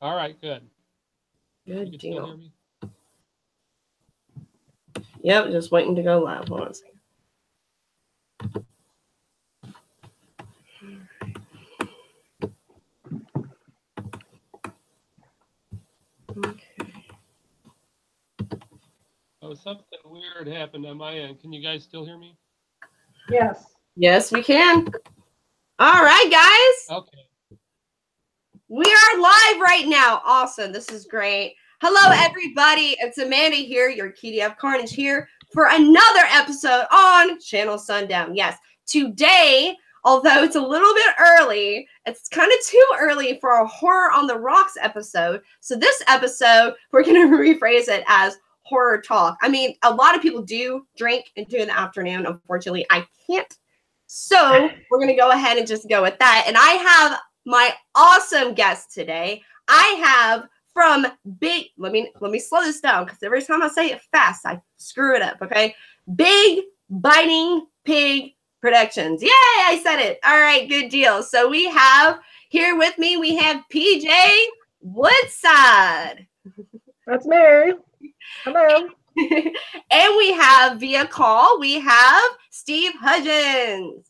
All right, good. Good You can deal. still hear me? Yep, just waiting to go live. Hold on a second. Okay. Oh, something weird happened on my end. Can you guys still hear me? Yes. Yes, we can. All right, guys. Okay. We are live right now. Awesome. This is great. Hello, everybody. It's Amanda here, your KDF Carnage here for another episode on Channel Sundown. Yes, today, although it's a little bit early, it's kind of too early for a Horror on the Rocks episode. So this episode, we're going to rephrase it as horror talk. I mean, a lot of people do drink and do in the afternoon. Unfortunately, I can't. So we're going to go ahead and just go with that. And I have my awesome guest today. I have from Big, let me slow this down because every time I say it fast, I screw it up, okay? Big Biting Pig Productions. Yay, I said it. All right, good deal. So we have here with me, we have PJ Woodside. That's Mary. Hello. And we have via call, we have Steve Hudgins.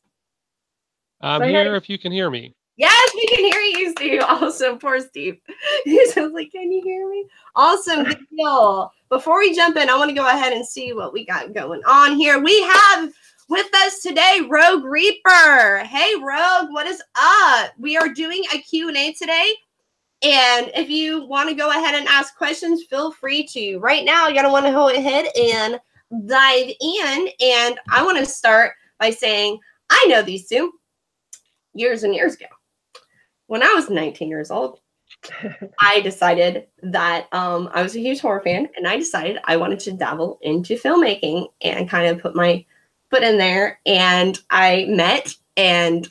I'm here if you can hear me. Yes, we can hear you, Steve. Awesome. Poor Steve. He sounds like, can you hear me? Awesome. Good deal. Before we jump in, I want to go ahead and see what we got going on here. We have with us today Rogue Reaper. Hey, Rogue, what is up? We are doing a Q&A today. And if you want to go ahead and ask questions, feel free to. Right now, you're going to want to go ahead and dive in. And I want to start by saying, I know these two years and years ago. When I was 19 years old, I decided that I was a huge horror fan, and I decided I wanted to dabble into filmmaking and kind of put my foot in there. And I met and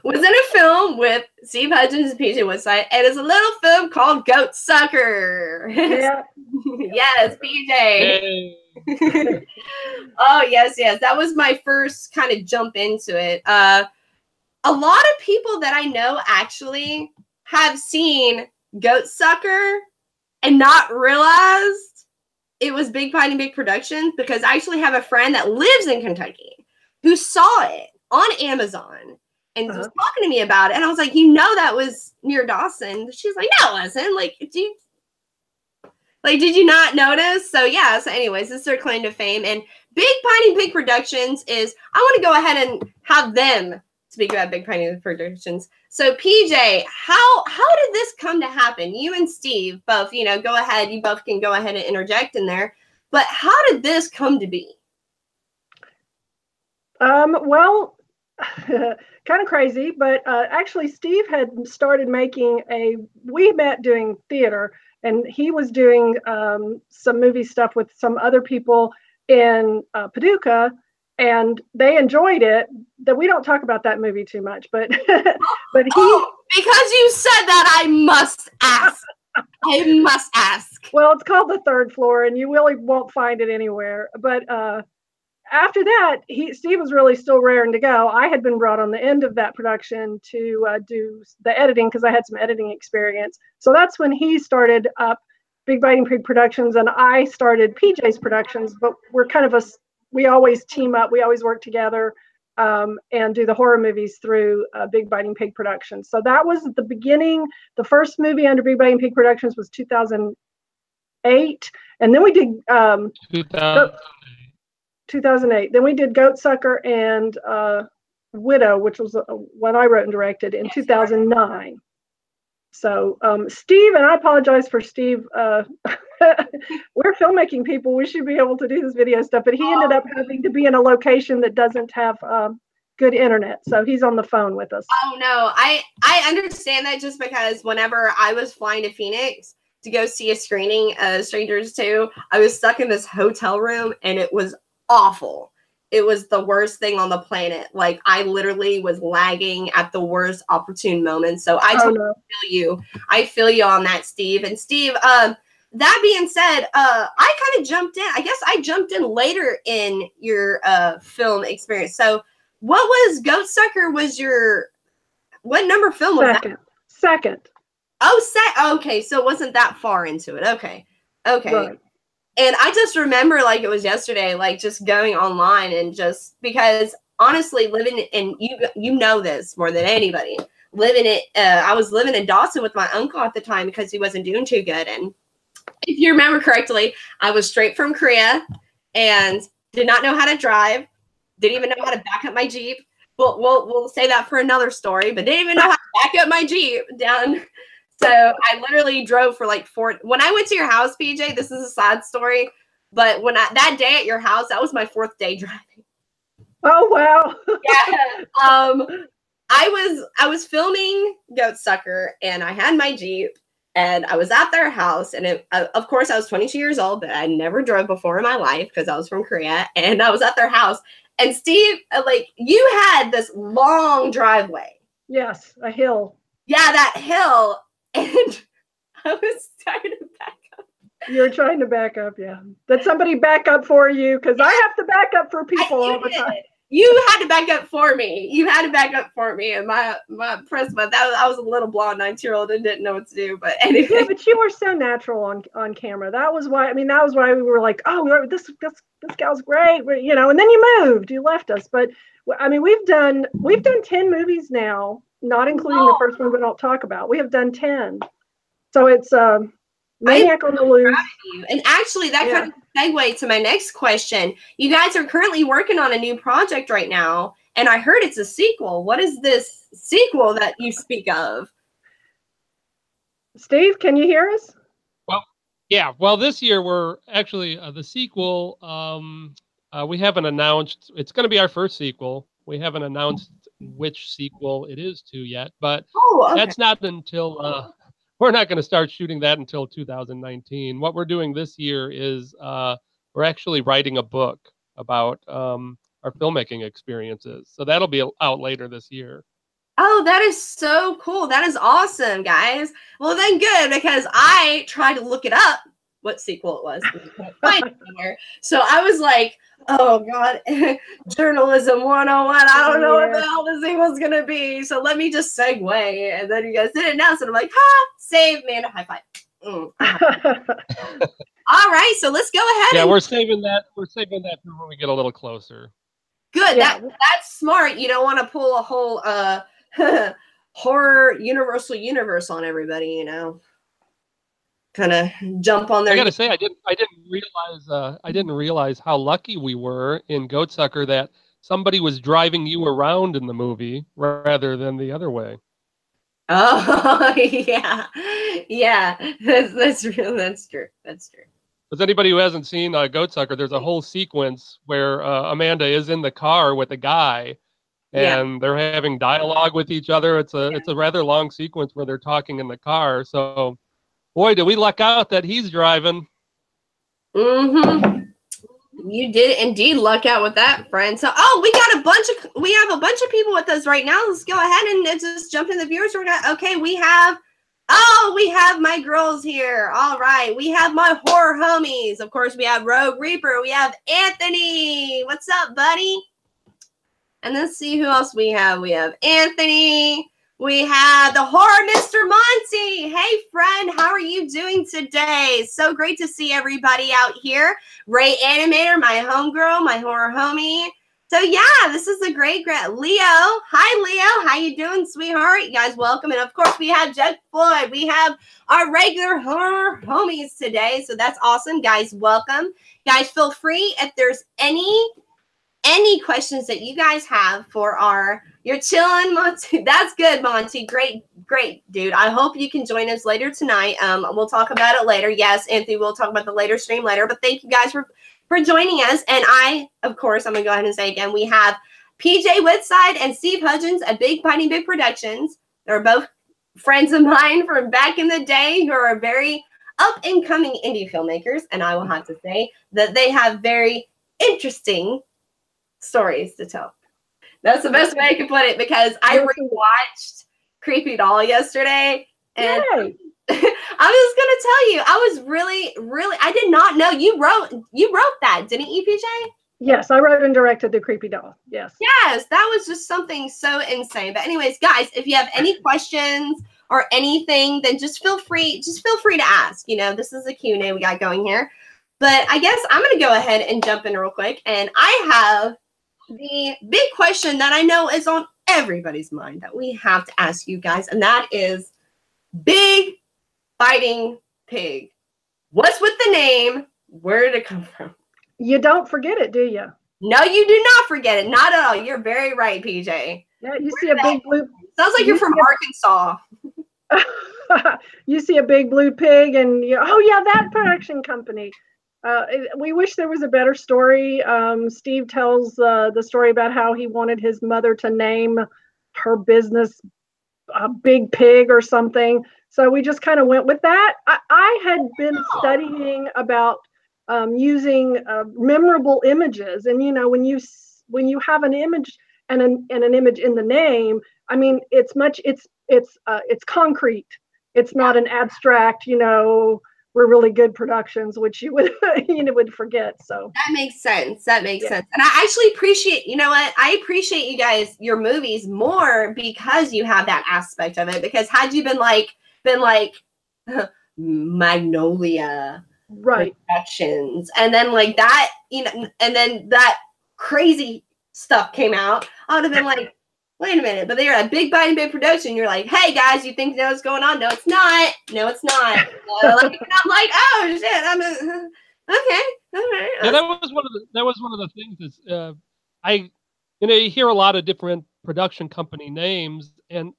was in a film with Steve Hudgins and PJ Woodside. And it's a little film called Goat Sucker. Yeah. Yes, PJ. Oh, yes. That was my first kind of jump into it. A lot of people that I know actually have seen Goat Sucker and not realized it was Big Biting Pig Productions, because I actually have a friend that lives in Kentucky who saw it on Amazon and was talking to me about it. And I was like, that was near Dawson. She's like, no, it wasn't. Like, did you not notice? So yeah, so anyways, this is their claim to fame. And Big Biting Pig Productions is, I want to go ahead and have them speak about Big Biting Pig Productions. So PJ, how did this come to happen? You and Steve both, go ahead. You both can go ahead and interject in there. But how did this come to be? Well, kind of crazy, but actually Steve had started making we met doing theater, and he was doing some movie stuff with some other people in Paducah, and they enjoyed it. That we don't talk about that movie too much, but but he because you said that, I must ask. I must ask. Well, it's called The Third Floor, and you really won't find it anywhere. But after that, Steve was really still raring to go. I had been brought on the end of that production to do the editing because I had some editing experience. So that's when he started up Big Biting Pig Productions, and I started PJ's Productions. But we're kind of we always team up. We always work together and do the horror movies through Big Biting Pig Productions. So that was the beginning. The first movie under Big Biting Pig Productions was 2008. And then we did 2008. Then we did Goat Sucker and Widow, which was one I wrote and directed in 2009. So Steve, and I apologize for Steve, we're filmmaking people. We should be able to do this video stuff, but he ended up having to be in a location that doesn't have good internet. So he's on the phone with us. Oh, no. I understand that, just because whenever I was flying to Phoenix to go see a screening of Strangers 2, I was stuck in this hotel room, and it was awful. It was the worst thing on the planet. Like, I literally was lagging at the worst opportune moment. So I totally feel you. I feel you on that, Steve. And Steve, that being said, I kind of jumped in. I guess I jumped in later in your film experience. So what was Goat Sucker? What number film was that? Second. Oh, okay. So it wasn't that far into it. Okay. Right. And I just remember like it was yesterday, like just going online and just because honestly, living in you know this more than anybody. I was living in Dawson with my uncle at the time because he wasn't doing too good. And if you remember correctly, I was straight from Korea and did not know how to drive. Didn't even know how to back up my Jeep. We'll say that for another story, but didn't even know how to back up my Jeep down. So I literally drove for like when I went to your house, PJ, this is a sad story, but that day at your house, that was my 4th day driving. Oh, wow. Yeah. I was filming Goat Sucker and I had my Jeep and I was at their house and of course I was 22 years old, but I never drove before in my life because I was from Korea and I was at their house and Steve, like you had this long driveway. Yes, a hill. Yeah, that hill. And I was trying to back up. You're trying to back up, yeah. Did somebody back up for you? Because I have to back up for people all the time. You had to back up for me. You had to back up for me. And my Prisma, I was a little blonde 9-year-old and didn't know what to do. But anyway. Yeah, but you were so natural on camera. That was why. I mean, that was why we were like, oh, this gal's great. You know. And then you moved. You left us. But I mean, we've done 10 movies now, not including the first one we don't talk about. We have done 10. So it's Maniac on the Loose. And actually, that kind of segue to my next question. You guys are currently working on a new project right now, and I heard it's a sequel. What is this sequel that you speak of? Steve, can you hear us? Well, yeah. Well, this year we're actually the sequel. We haven't announced. It's going to be our first sequel. We haven't announced which sequel it is to yet, but that's not until. We're not going to start shooting that until 2019. What we're doing this year is we're actually writing a book about our filmmaking experiences. So that'll be out later this year. Oh, that is so cool. That is awesome, guys. Well, then good, because I tried to look it up, what sequel it was. Find it somewhere. So I was like, oh, God, journalism 101. I don't know what the hell this sequel's going to be. So let me just segue. And then you guys did announce it. I'm like, save, man, a high five. All right, so let's go ahead. Yeah, we're saving that. We're saving that for when we get a little closer. Good. Yeah. That's smart. You don't want to pull a whole horror universe on everybody, you know. Kind of jump on there. I gotta say, I didn't realize how lucky we were in Goat Sucker that somebody was driving you around in the movie rather than the other way. Oh yeah, that's real. That's true. As anybody who hasn't seen Goat Sucker, there's a whole sequence where Amanda is in the car with a guy, and they're having dialogue with each other. It's a rather long sequence where they're talking in the car. So. Boy, did we luck out that he's driving. Mm-hmm. You did indeed luck out with that, friend. So, we have a bunch of people with us right now. Let's go ahead and just jump in the viewers. We have my girls here. All right. We have my horror homies. Of course, we have Rogue Reaper. We have Anthony. What's up, buddy? And let's see who else we have. We have Anthony. We have the horror Mr. Monty. Hey, friend, how are you doing today? So great to see everybody out here. Ray Animator, my homegirl, my horror homie. So, yeah, this is a great Leo. Hi, Leo. How you doing, sweetheart? You guys welcome. And, of course, we have Jeff Floyd. We have our regular horror homies today. So that's awesome. Guys, welcome. Guys, feel free if there's any questions that you guys have for you're chilling, Monty. That's good, Monty. Great, dude. I hope you can join us later tonight. We'll talk about it later. Yes, Anthony, we'll talk about the later stream later. But thank you guys for joining us. And of course, I'm going to go ahead and say again, we have PJ Woodside and Steve Hudgins at Big Piney Big Productions. They're both friends of mine from back in the day who are very up-and-coming indie filmmakers. And I will have to say that they have very interesting stories to tell. That's the best way I can put it, because I rewatched Creepy Doll yesterday, and I was gonna tell you, I was really, I did not know you wrote that, didn't you, PJ? Yes, I wrote and directed the Creepy Doll. Yes. Yes, that was just something so insane. But anyways, guys, if you have any questions or anything, then just feel free to ask. You know, this is a Q&A we got going here. But I guess I'm going to go ahead and jump in real quick. And I have the big question that I know is on everybody's mind that we have to ask you guys. And that is Big Fighting Pig. What's with the name? Where did it come from? You don't forget it, do you? No, you do not forget it. Not at all. You're very right, PJ. Yeah, you see a big blue. Sounds like you're from Arkansas. You see a big blue pig, and oh yeah, that production company. We wish there was a better story. Steve tells the story about how he wanted his mother to name her business Big Pig or something. So we just kind of went with that. I had been studying about using memorable images, and you know, when you have an image and an image in the name, I mean, it's concrete. It's not an abstract, you know, we're really good productions, which you would would forget. So that makes sense. That makes sense. And I actually appreciate, you know what? I appreciate you guys, your movies more because you have that aspect of it. Because had you been like Magnolia Productions, and then like that, you know, and then that crazy stuff came out, I would have been like, wait a minute, but they're a Big Biting Big production. You're like, hey guys, you think you know what's going on? No, it's not. No, it's not. Like, I'm like, oh shit, I'm okay. All right. Yeah, that was one of the things is you hear a lot of different production company names, and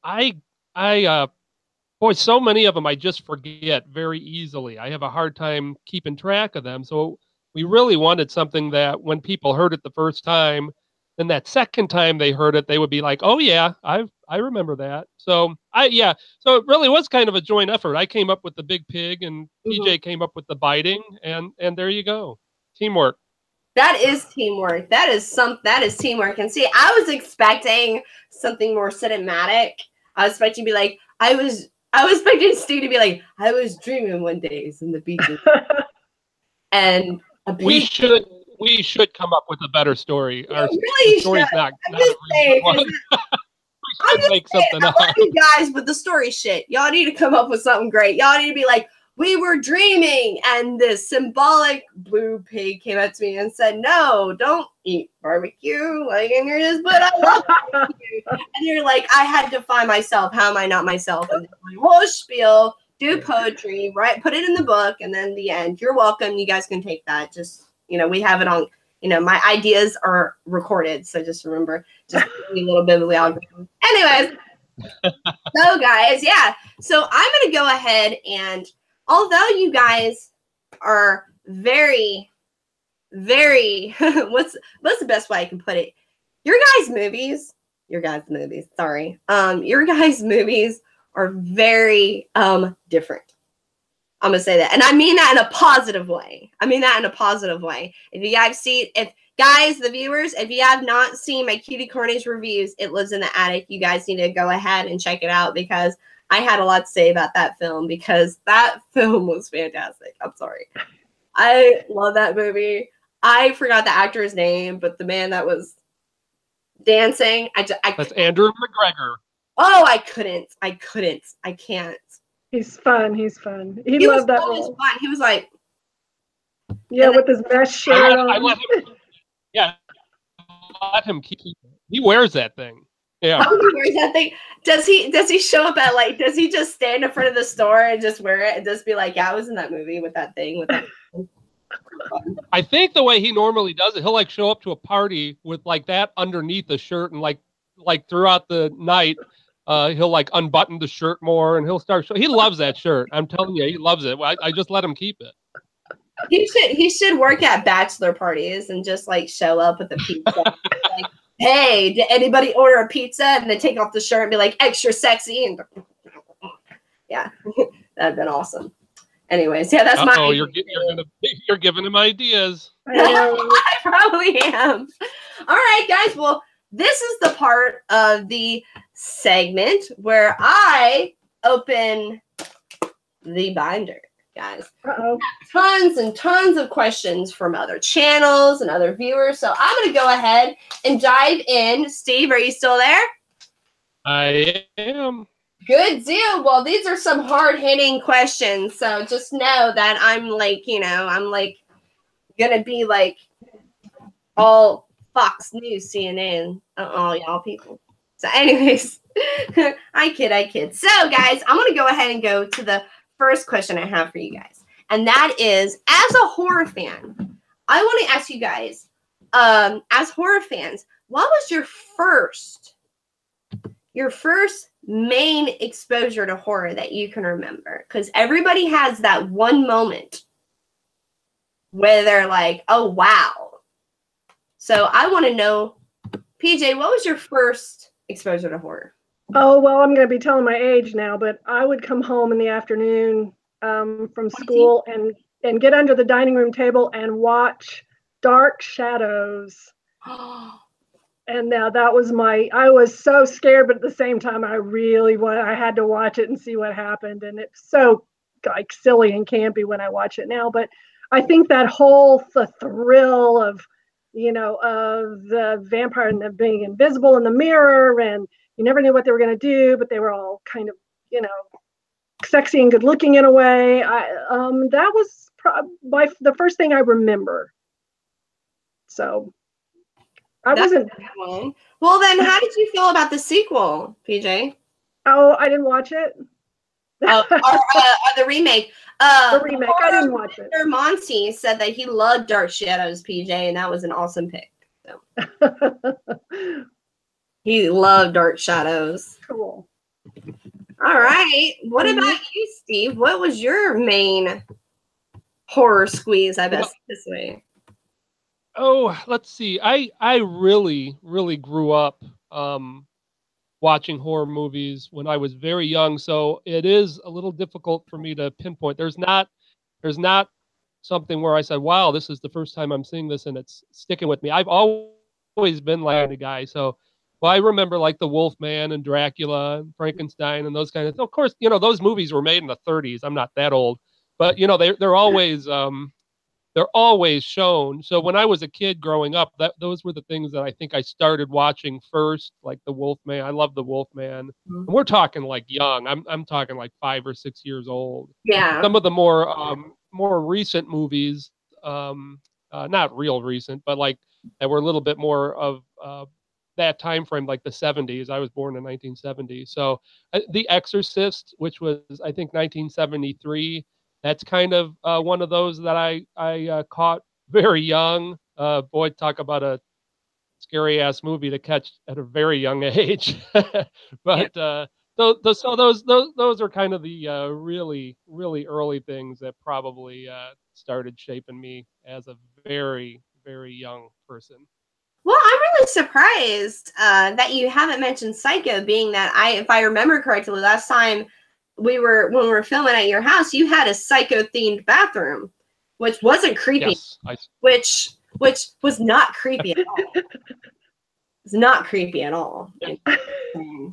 boy, so many of them I just forget very easily. I have a hard time keeping track of them. So we really wanted something that when people heard it the first time, then that second time they heard it, they would be like, "Oh yeah, I remember that." So so it really was kind of a joint effort. I came up with the Big Pig, and PJ came up with the Biting, and there you go, teamwork. That is teamwork. That is teamwork. And see, I was expecting something more cinematic. I was expecting to be like, I was expecting Steve to be like, I was dreaming one day in the beaches, and we should come up with a better story. Our story's not a real one. We should make something up. I love you guys with the story shit. Y'all need to come up with something great. Y'all need to be like, we were dreaming, and this symbolic blue pig came up to me and said, no, don't eat barbecue. Like, and you're just, but I love barbecue. And you're like, I had to find myself. How am I not myself? And my whole spiel, do poetry, right? Put it in the book, and then the end. You're welcome. You guys can take that. Just, you know, we have it on, you know, my ideas are recorded. So just remember, just a little bit of the algorithm. Anyways, so guys, yeah. So I'm going to go ahead and, although you guys are very, very, what's the best way I can put it? Your guys' movies are very different. I'm gonna say that, and I mean that in a positive way. If you guys the viewers, if you have not seen my Cutie Cornish reviews, It Lives in the Attic, you guys need to go ahead and check it out because I had a lot to say about that film because that film was fantastic. I'm sorry. I love that movie. I forgot the actor's name, but the man that was dancing, that's Andrew McGregor. Oh, I can't. He's fun. He loved that role. Fun. He was like, yeah, with his best shirt on. Let him keep it. He wears that thing. Yeah. Oh, he wears that thing. Does he show up at like? Does he just stand in front of the store and just wear it and just be like, "Yeah, I was in that movie with that thing." I think the way he normally does it, he'll like show up to a party with like that underneath the shirt, and like throughout the night, he'll like unbutton the shirt more, and he'll start. He loves that shirt. I'm telling you, he loves it. I just let him keep it. He should work at bachelor parties and just like show up with a pizza. Like, hey, did anybody order a pizza? And then take off the shirt and be like extra sexy and yeah, that'd been awesome. Anyways, yeah, that's my. Oh, you're giving him ideas. I probably am. All right, guys. Well, this is the part of the segment where I open the binder, guys. Tons and tons of questions from other channels and other viewers. So I'm going to go ahead and dive in. Steve, are you still there? I am. Good deal. Well, these are some hard-hitting questions, so just know that I'm like, I'm like gonna be like all Fox News, CNN, all y'all people. So, anyways, I kid. So, guys, I'm gonna go ahead and go to the first question I have for you guys, and that is, as a horror fan, I want to ask you guys, as horror fans, what was your first main exposure to horror that you can remember? Because everybody has that one moment where they're like, oh, wow. So I want to know, PJ, what was your first exposure to horror? Oh, well, I'm going to be telling my age now, but I would come home in the afternoon from school and get under the dining room table and watch Dark Shadows. And now that was I was so scared, but at the same time, I had to watch it and see what happened. And it's so like silly and campy when I watch it now. But I think that the thrill of, of the vampire and them being invisible in the mirror, and you never knew what they were going to do, but they were all kind of, sexy and good looking in a way. That was the first thing I remember. So I wasn't. Well, then, how did you feel about the sequel, PJ? Oh, I didn't watch it. The remake. The remake. I didn't watch it. Monty said that he loved Dark Shadows, PJ, and that was an awesome pick. So. He loved Dark Shadows. Cool. All right. What about you, Steve? What was your main horror squeeze? I bet this way. Oh, let's see. I really grew up watching horror movies when I was very young, so it is a little difficult for me to pinpoint. There's not something where I said, "Wow, this is the first time I'm seeing this and it's sticking with me." I've always been like a guy, so I remember like the Wolfman and Dracula and Frankenstein and those kind of things. Of course, those movies were made in the 30s. I'm not that old, but they're always shown. So when I was a kid growing up, those were the things that I think I started watching first, like the Wolfman. I love the Wolfman. Mm-hmm. And we're talking like young. I'm talking like 5 or 6 years old. Yeah. Some of the more recent movies, not real recent, but like that were a little bit more of that time frame, like the 70s. I was born in 1970. So The Exorcist, which was I think 1973. That's kind of one of those that I caught very young. Boy, talk about a scary ass movie to catch at a very young age. But those are kind of the really early things that probably started shaping me as a very young person. Well, I'm really surprised that you haven't mentioned Psycho, being that if I remember correctly, last time when we were filming at your house, you had a Psycho themed bathroom, which wasn't creepy, yes, which was not creepy at all. It's not creepy at all.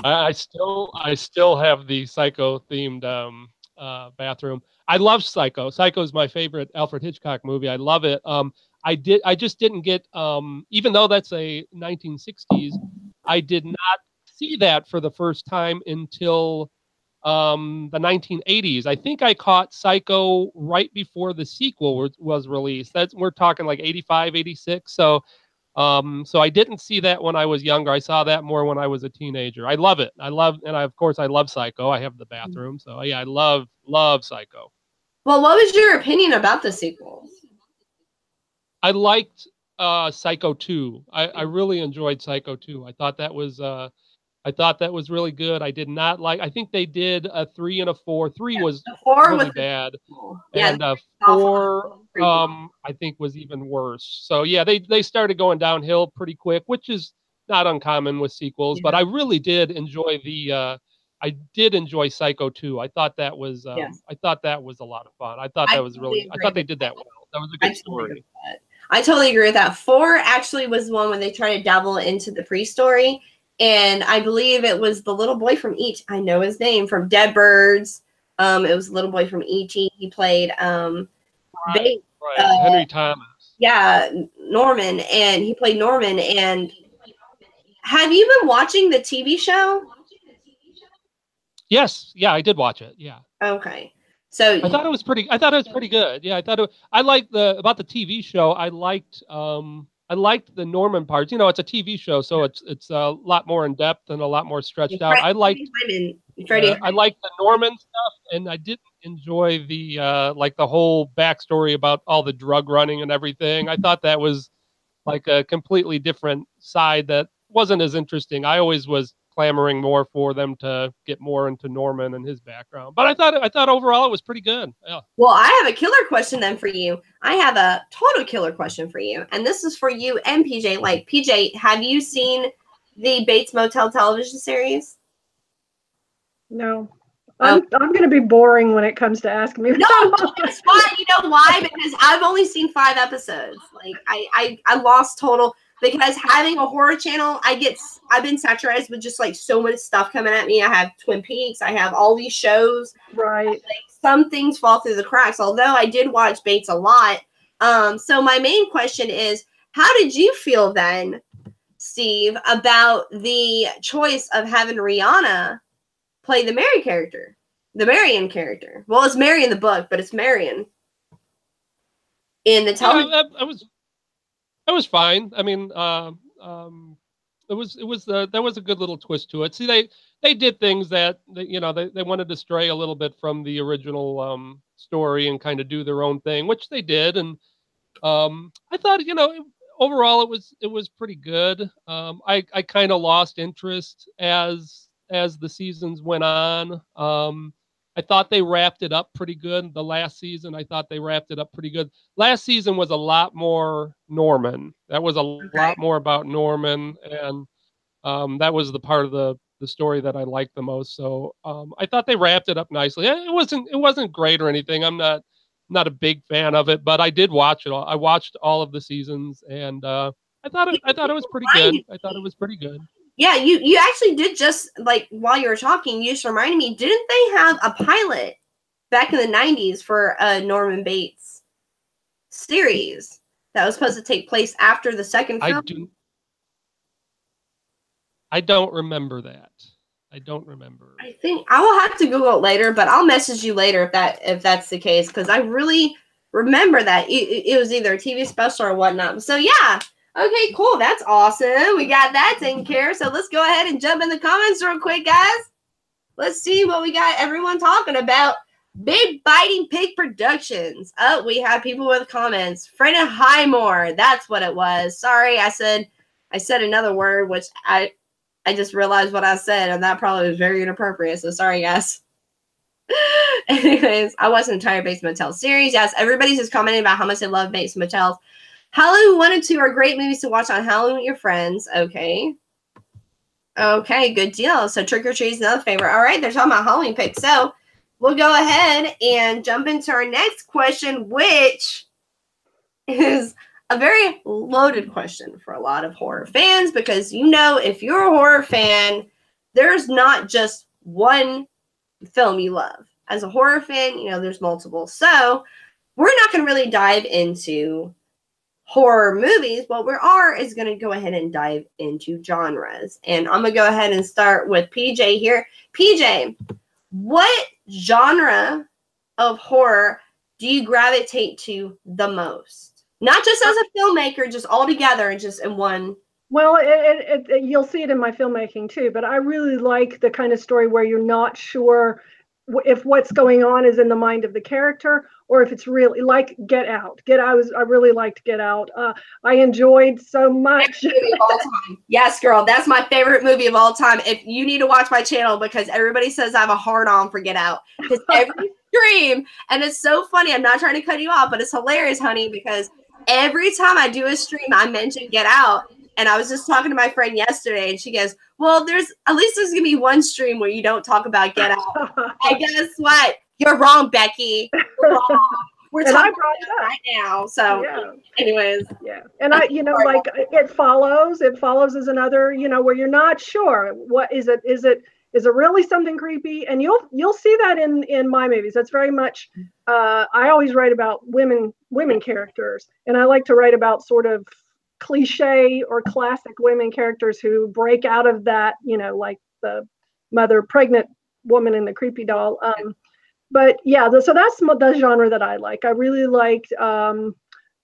I still have the Psycho themed bathroom. I love Psycho. Psycho is my favorite Alfred Hitchcock movie. I love it. I just didn't get, even though that's a 1960s, I did not see that for the first time until the 1980s. I think I caught Psycho right before the sequel was released. We're talking like 85, 86. So I didn't see that when I was younger. I saw that more when I was a teenager. I love it. Of course I love Psycho. I have the bathroom. So yeah, I love Psycho. Well, what was your opinion about the sequel? I liked Psycho 2. I really enjoyed Psycho 2. I thought that was really good. I did not like. I think they did a 3 and a 4. 3 was really bad, and 4 I think was even worse. So yeah, they started going downhill pretty quick, which is not uncommon with sequels. Yeah. But I really did enjoy I did enjoy Psycho 2. I thought that was I thought that was a lot of fun. I thought that was really. I thought they did that well. That was a good story. I totally agree with that. 4 actually was one when they tried to dabble into the pre-story. And I believe it was the little boy from E.T. I know his name from Dead Birds. It was the little boy from E.T. He played right. Henry Thomas. Yeah, Norman, and he played Norman. And have you been watching the TV show? Yes, yeah, I did watch it. Yeah. Okay. So I thought it was pretty. I thought it was pretty good. Yeah, I thought it. I liked about the TV show. I liked. I liked the Norman parts. You know, it's a TV show, so it's a lot more in depth and a lot more stretched out. I liked. I liked the Norman stuff, and I didn't enjoy the like the whole backstory about all the drug running and everything. I thought that was like a completely different side that wasn't as interesting. I always was clamoring more for them to get more into Norman and his background. But I thought overall it was pretty good. Yeah. Well, I have a killer question then for you. I have a total killer question for you. And this is for you and PJ. Like, PJ, have you seen the Bates Motel television series? No. I'm going to be boring when it comes to asking me. No, that's why. You know why? Because I've only seen 5 episodes. Like, I lost total, because having a horror channel, I've been saturated with just like so much stuff coming at me. I have Twin Peaks. I have all these shows. Right. Like, some things fall through the cracks, although I did watch Bates a lot. So my main question is, how did you feel then, Steve, about the choice of having Rihanna play the Marion character? Well, it's Mary in the book, but it's Marion in the television. Yeah, I was fine. I mean, there was a good little twist to it. See, they did things that you know they wanted to stray a little bit from the original story and kind of do their own thing, which they did. And I thought, you know, overall it was pretty good. I kind of lost interest as the seasons went on. I thought they wrapped it up pretty good. The last season, I thought they wrapped it up pretty good. Last season was a lot more Norman. That was a lot more about Norman, and that was the part of the story that I liked the most. So I thought they wrapped it up nicely. It wasn't great or anything. I'm not a big fan of it, but I did watch it all. I watched all of the seasons, and I thought it was pretty good. I thought it was pretty good. Yeah, you actually did, just like while you were talking, you just reminded me, didn't they have a pilot back in the 90s for a Norman Bates series that was supposed to take place after the second film? I don't remember that. I don't remember. I think I will have to Google it later, but I'll message you later if that's the case, because I really remember that it was either a TV special or whatnot. So yeah. Okay, cool. That's awesome. We got that taken care of. So let's go ahead and jump in the comments real quick, guys. Let's see what we got everyone talking about. Big Biting Pig Productions. Oh, we have people with comments. Freda Highmore. That's what it was. Sorry, I said another word, which I just realized what I said, and that probably was very inappropriate. So sorry, guys. Anyways, I watched an entire Bates Motel series. Yes, everybody's just commenting about how much they love Bates Motels. Halloween 1 and 2 are great movies to watch on Halloween with your friends. Okay. Okay, good deal. So Trick or Treat is another favorite. All right, they're talking about Halloween picks. So we'll go ahead and jump into our next question, which is a very loaded question for a lot of horror fans, because, you know, if you're a horror fan, there's not just one film you love. As a horror fan, you know, there's multiple. So we're not going to really dive into horror movies. What we are is going to go ahead and dive into genres. And I'm going to go ahead and start with PJ here. PJ, what genre of horror do you gravitate to the most? Not just as a filmmaker, just all together and just in one. Well, you'll see it in my filmmaking too, but I really like the kind of story where you're not sure if what's going on is in the mind of the character, or if it's really like Get Out. I really liked Get Out. I enjoyed so much. Movie of all time. Yes, girl, that's my favorite movie of all time. If you need to watch my channel, because everybody says I have a hard on for Get Out, because every stream, and it's so funny. I'm not trying to cut you off, but it's hilarious, honey, because every time I do a stream, I mention Get Out. And I was just talking to my friend yesterday, and she goes, well, there's gonna be one stream where you don't talk about Get Out. And guess what? You're wrong, Becky. You're wrong. We're talking about it right now. So yeah. Anyways. Yeah. And like It Follows is another, where you're not sure. What is it? Is it really something creepy? And you'll see that in my movies. That's very much I always write about women characters. And I like to write about sort of cliche or classic women characters who break out of that, like the mother pregnant woman in the creepy doll. But yeah, so that's the genre that I like. I really liked.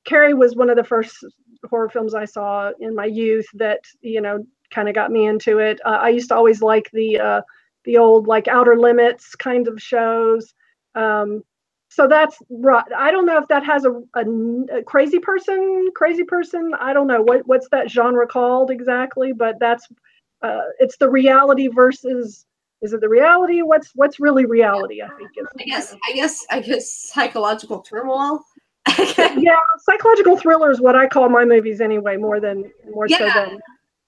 Carrie was one of the first horror films I saw in my youth that kind of got me into it. I used to always like the old like Outer Limits kind of shows. So that's right. I don't know if that has a crazy person. I don't know what's that genre called exactly, but that's it's the reality versus. Is it the reality? What's really reality? I think is. I guess psychological turmoil. Yeah, psychological thriller is what I call my movies anyway, more so than.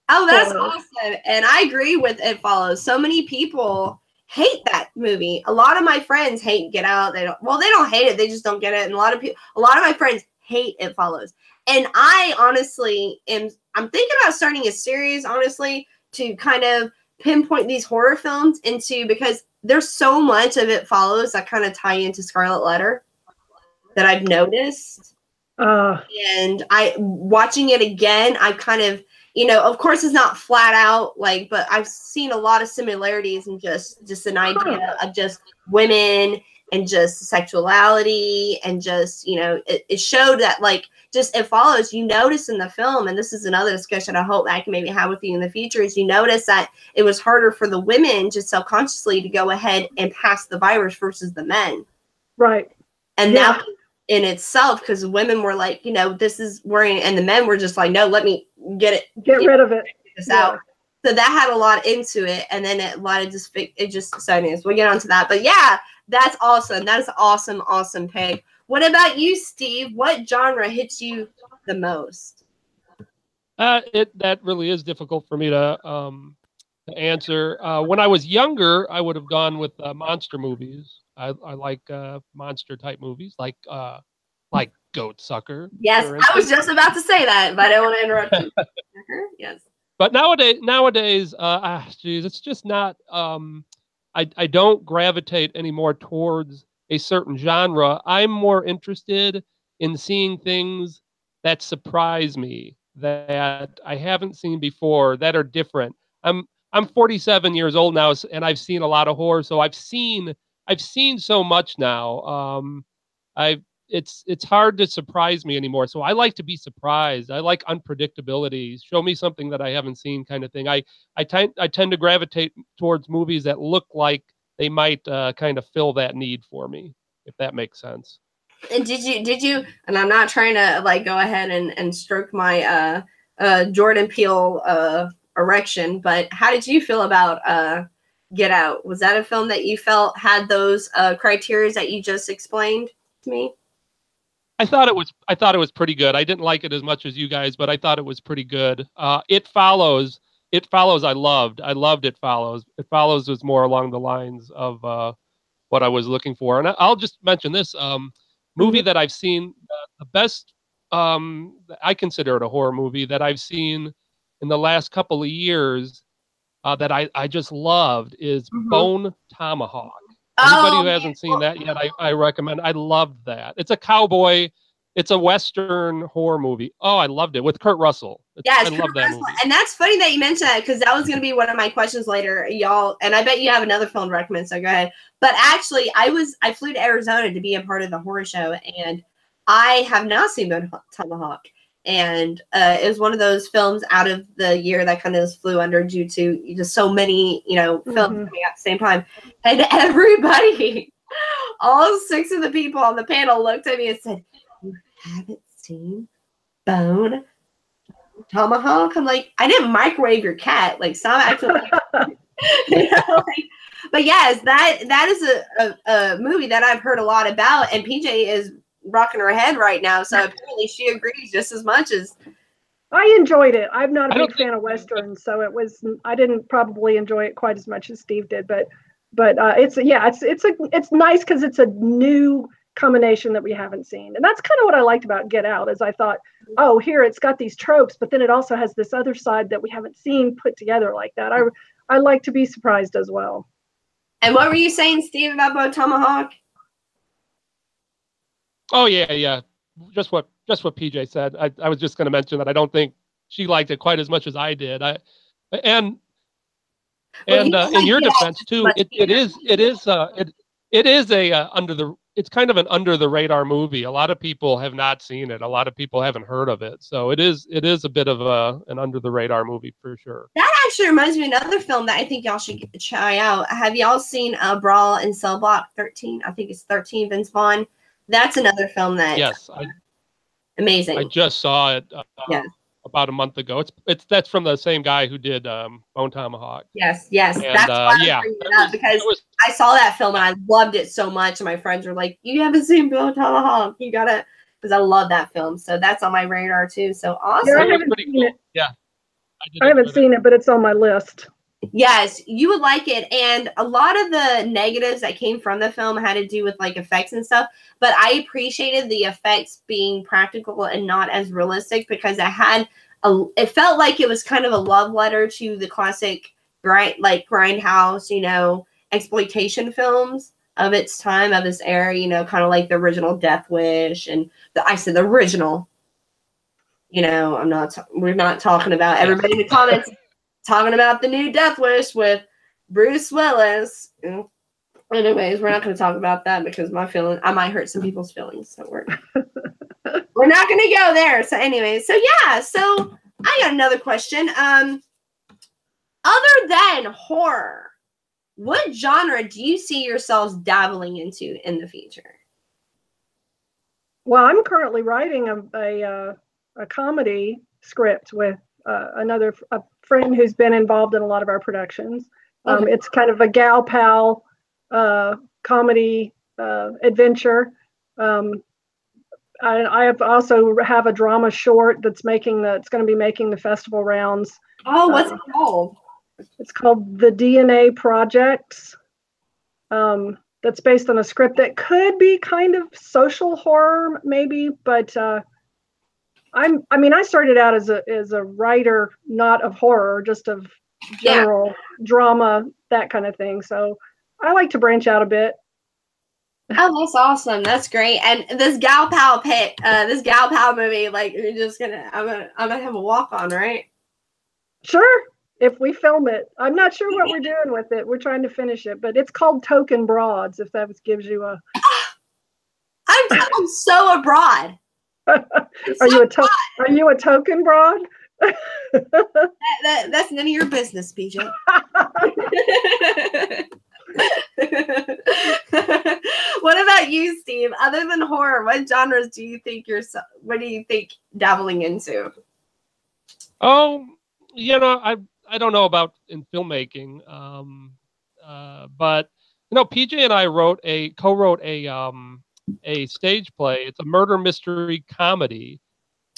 Oh, that's awesome. And I agree with It Follows. So many people hate that movie. A lot of my friends hate Get Out. They don't hate it. They just don't get it. And a lot of my friends hate It Follows. And I honestly I'm thinking about starting a series, honestly, to kind of pinpoint these horror films into, because there's so much of It Follows that kind of tie into Scarlet Letter that I've noticed. And watching it again, I kind of, of course it's not flat out but I've seen a lot of similarities in just an idea of just women and just sexuality and just, it showed that just It Follows, you notice in the film, and this is another discussion I hope I can maybe have with you in the future, is you notice that it was harder for the women just self-consciously to go ahead and pass the virus versus the men. Right. And that in itself, because women were like, this is worrying, and the men were just like, no, let me get rid of it. Get this out. So that had a lot into it, and then a lot of so anyways, we'll get onto that. But yeah, that's awesome. That is awesome pick. What about you, Steve? What genre hits you the most? That really is difficult for me to answer. When I was younger, I would have gone with monster movies. I like monster type movies, like Goat Sucker. Yes, I was just about to say that, but I don't want to interrupt you. Yes. But nowadays, geez, it's just not. I don't gravitate anymore towards a certain genre. I'm more interested in seeing things that surprise me, that I haven't seen before, that are different. I'm 47 years old now, and I've seen a lot of horror, so I've seen so much now. It's hard to surprise me anymore. So I like to be surprised. I like unpredictability. Show me something that I haven't seen, kind of thing. I tend to gravitate towards movies that look like they might kind of fill that need for me, if that makes sense. And did you? And I'm not trying to go ahead and stroke my Jordan Peele erection, but how did you feel about Get Out? Was that a film that you felt had those criteria that you just explained to me? I thought it was pretty good. I didn't like it as much as you guys, but I thought it was pretty good. It Follows. I loved It Follows. It Follows was more along the lines of what I was looking for. And I'll just mention this movie that I've seen, the best. I consider it a horror movie that I've seen in the last couple of years that I just loved is Bone Tomahawk. Anybody who hasn't seen that yet, I recommend. I loved that. It's a cowboy. It's a Western horror movie. Oh, I loved it with Kurt Russell. I love that movie. And that's funny that you mentioned that, because that was going to be one of my questions later, y'all. And I bet you have another film to recommend, so go ahead. But actually, I flew to Arizona to be a part of the horror show, and I have not seen Bone Tomahawk. And it was one of those films out of the year that kind of just flew under due to just so many, films coming at the same time. And everybody, all 6 of the people on the panel looked at me and said, "You haven't seen Bone Tomahawk?" I'm like, I didn't microwave your cat. Stop acting but yes, that is a movie that I've heard a lot about, and PJ is rocking her head right now, so apparently she agrees just as much as I enjoyed it. I'm not a big fan of westerns, so I didn't probably enjoy it quite as much as Steve did, but it's nice because it's a new combination that we haven't seen, and that's kind of what I liked about Get Out. Is I thought, oh, here it's got these tropes, but then it also has this other side that we haven't seen put together like that. I like to be surprised as well. And what were you saying, Steve, about Bone Tomahawk? Oh yeah. Just what PJ said. I was just going to mention that I don't think she liked it quite as much as I did. And Well, And he doesn't in your get out defense too too, much it is a under the it's kind of an under the radar movie. A lot of people have not seen it. A lot of people haven't heard of it. So it is a bit of an under the radar movie for sure. That actually reminds me of another film that I think y'all should try out. Have y'all seen Brawl in Cell Block 13? I think it's 13, Vince Vaughn. That's another film that Yes, amazing. I just saw it Yes. about a month ago. That's from the same guy who did Bone Tomahawk. Yes. And, That's why I yeah, was bringing it up, because I saw that film and I loved it so much. And my friends were like, "You haven't seen Bone Tomahawk? You gotta," because I love that film. So that's on my radar too. So awesome. Yeah, I It was haven't pretty seen cool. it. Yeah, I haven't seen it, but it's on my list. Yes, you would like it. And a lot of the negatives that came from the film had to do with like effects and stuff. But I appreciated the effects being practical and not as realistic, because it felt like it was kind of a love letter to the classic grindhouse, exploitation films of its time, of this era, kind of like the original Death Wish. And I said the original, we're not talking about everybody in the comments talking about the new Death Wish with Bruce Willis. Anyways, we're not going to talk about that because I might hurt some people's feelings. So we're not going to go there. So anyways, so I got another question. Other than horror, what genre do you see yourselves dabbling into in the future? Well, I'm currently writing a comedy script with a friend who's been involved in a lot of our productions. Okay. It's kind of a gal pal comedy adventure. I also have a drama short that's going to be making the festival rounds. Oh, what's it called? It's called The DNA Projects. That's based on a script that could be kind of social horror, maybe, but I started out as a writer, not of horror, just of general drama, that kind of thing. So I like to branch out a bit. Oh, that's awesome. That's great. And this gal pal movie, like I'm gonna have a walk on, right? Sure. If we film it. I'm not sure what we're doing with it. We're trying to finish it, but it's called Token Broads, if that gives you a I'm so abroad. Are you a token broad? That's none of your business, PJ. What about you, Steve? Other than horror, what genres do you think dabbling into? Oh, I don't know about in filmmaking, but PJ and I co-wrote a stage play. It's a murder mystery comedy,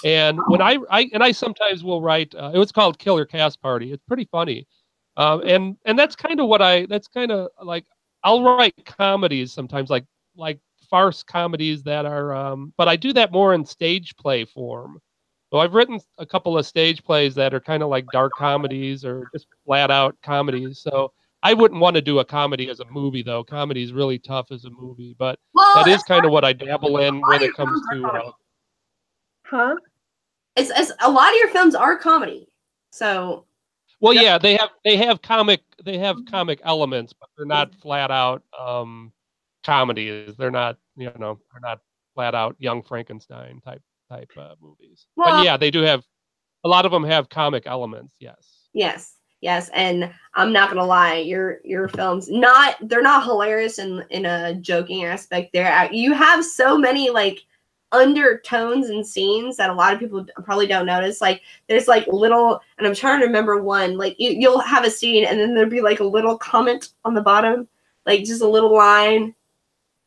and when I sometimes will write. It was called Killer Cast Party. It's pretty funny, and that's kind of like I'll write comedies sometimes, like farce comedies that are, but I do that more in stage play form. So I've written a couple of stage plays that are kind of like dark comedies or just flat out comedies. So I wouldn't want to do a comedy as a movie, though. Comedy is really tough as a movie, but that is kind of what I dabble in when it comes to. It's a lot of your films are comedy, so. Well, yeah, they have comic elements, but they're not flat out comedies. They're not flat out Young Frankenstein type movies. Well, but yeah, they do have a lot of them have comic elements. Yes, and I'm not gonna lie, your films they're not hilarious in a joking aspect. You have so many like undertones and scenes that a lot of people probably don't notice. Like there's like little, and I'm trying to remember one, like you'll have a scene and then there'll be like a little comment on the bottom, like just a little line.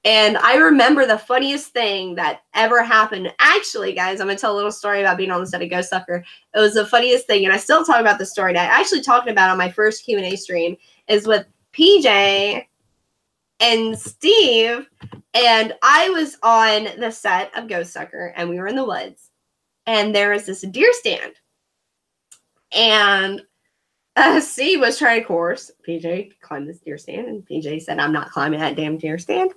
And I remember the funniest thing that ever happened. Actually, guys, I'm going to tell a little story about being on the set of Ghost Sucker. It was the funniest thing, and I still talk about the story that I actually talked about on my first Q&A stream, is with PJ and Steve. And I was on the set of Ghost Sucker, and we were in the woods. And there was this deer stand. And Steve was trying to course PJ to climb this deer stand. And PJ said, "I'm not climbing that damn deer stand.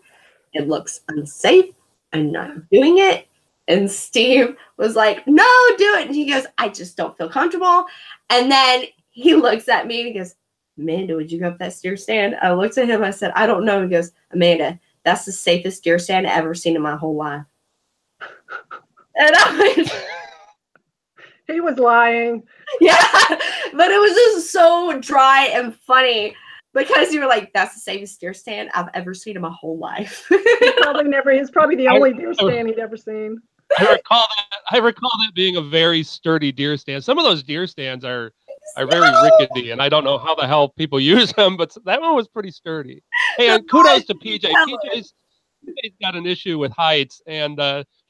It looks unsafe. I'm not doing it." And Steve was like, "No, do it." And he goes, "I just don't feel comfortable." And then he looks at me and he goes, Amanda, would you go up that deer stand? I looked at him. I said, I don't know. He goes, Amanda, that's the safest deer stand I've ever seen in my whole life. And I was, He was lying. yeah, but it was just so dry and funny because you were like, that's the safest deer stand I've ever seen in my whole life. He's probably the only deer stand he'd ever seen. I recall that being a very sturdy deer stand. Some of those deer stands are very rickety, and I don't know how the hell people use them, but that one was pretty sturdy. Hey, and kudos to PJ. PJ's got an issue with heights, and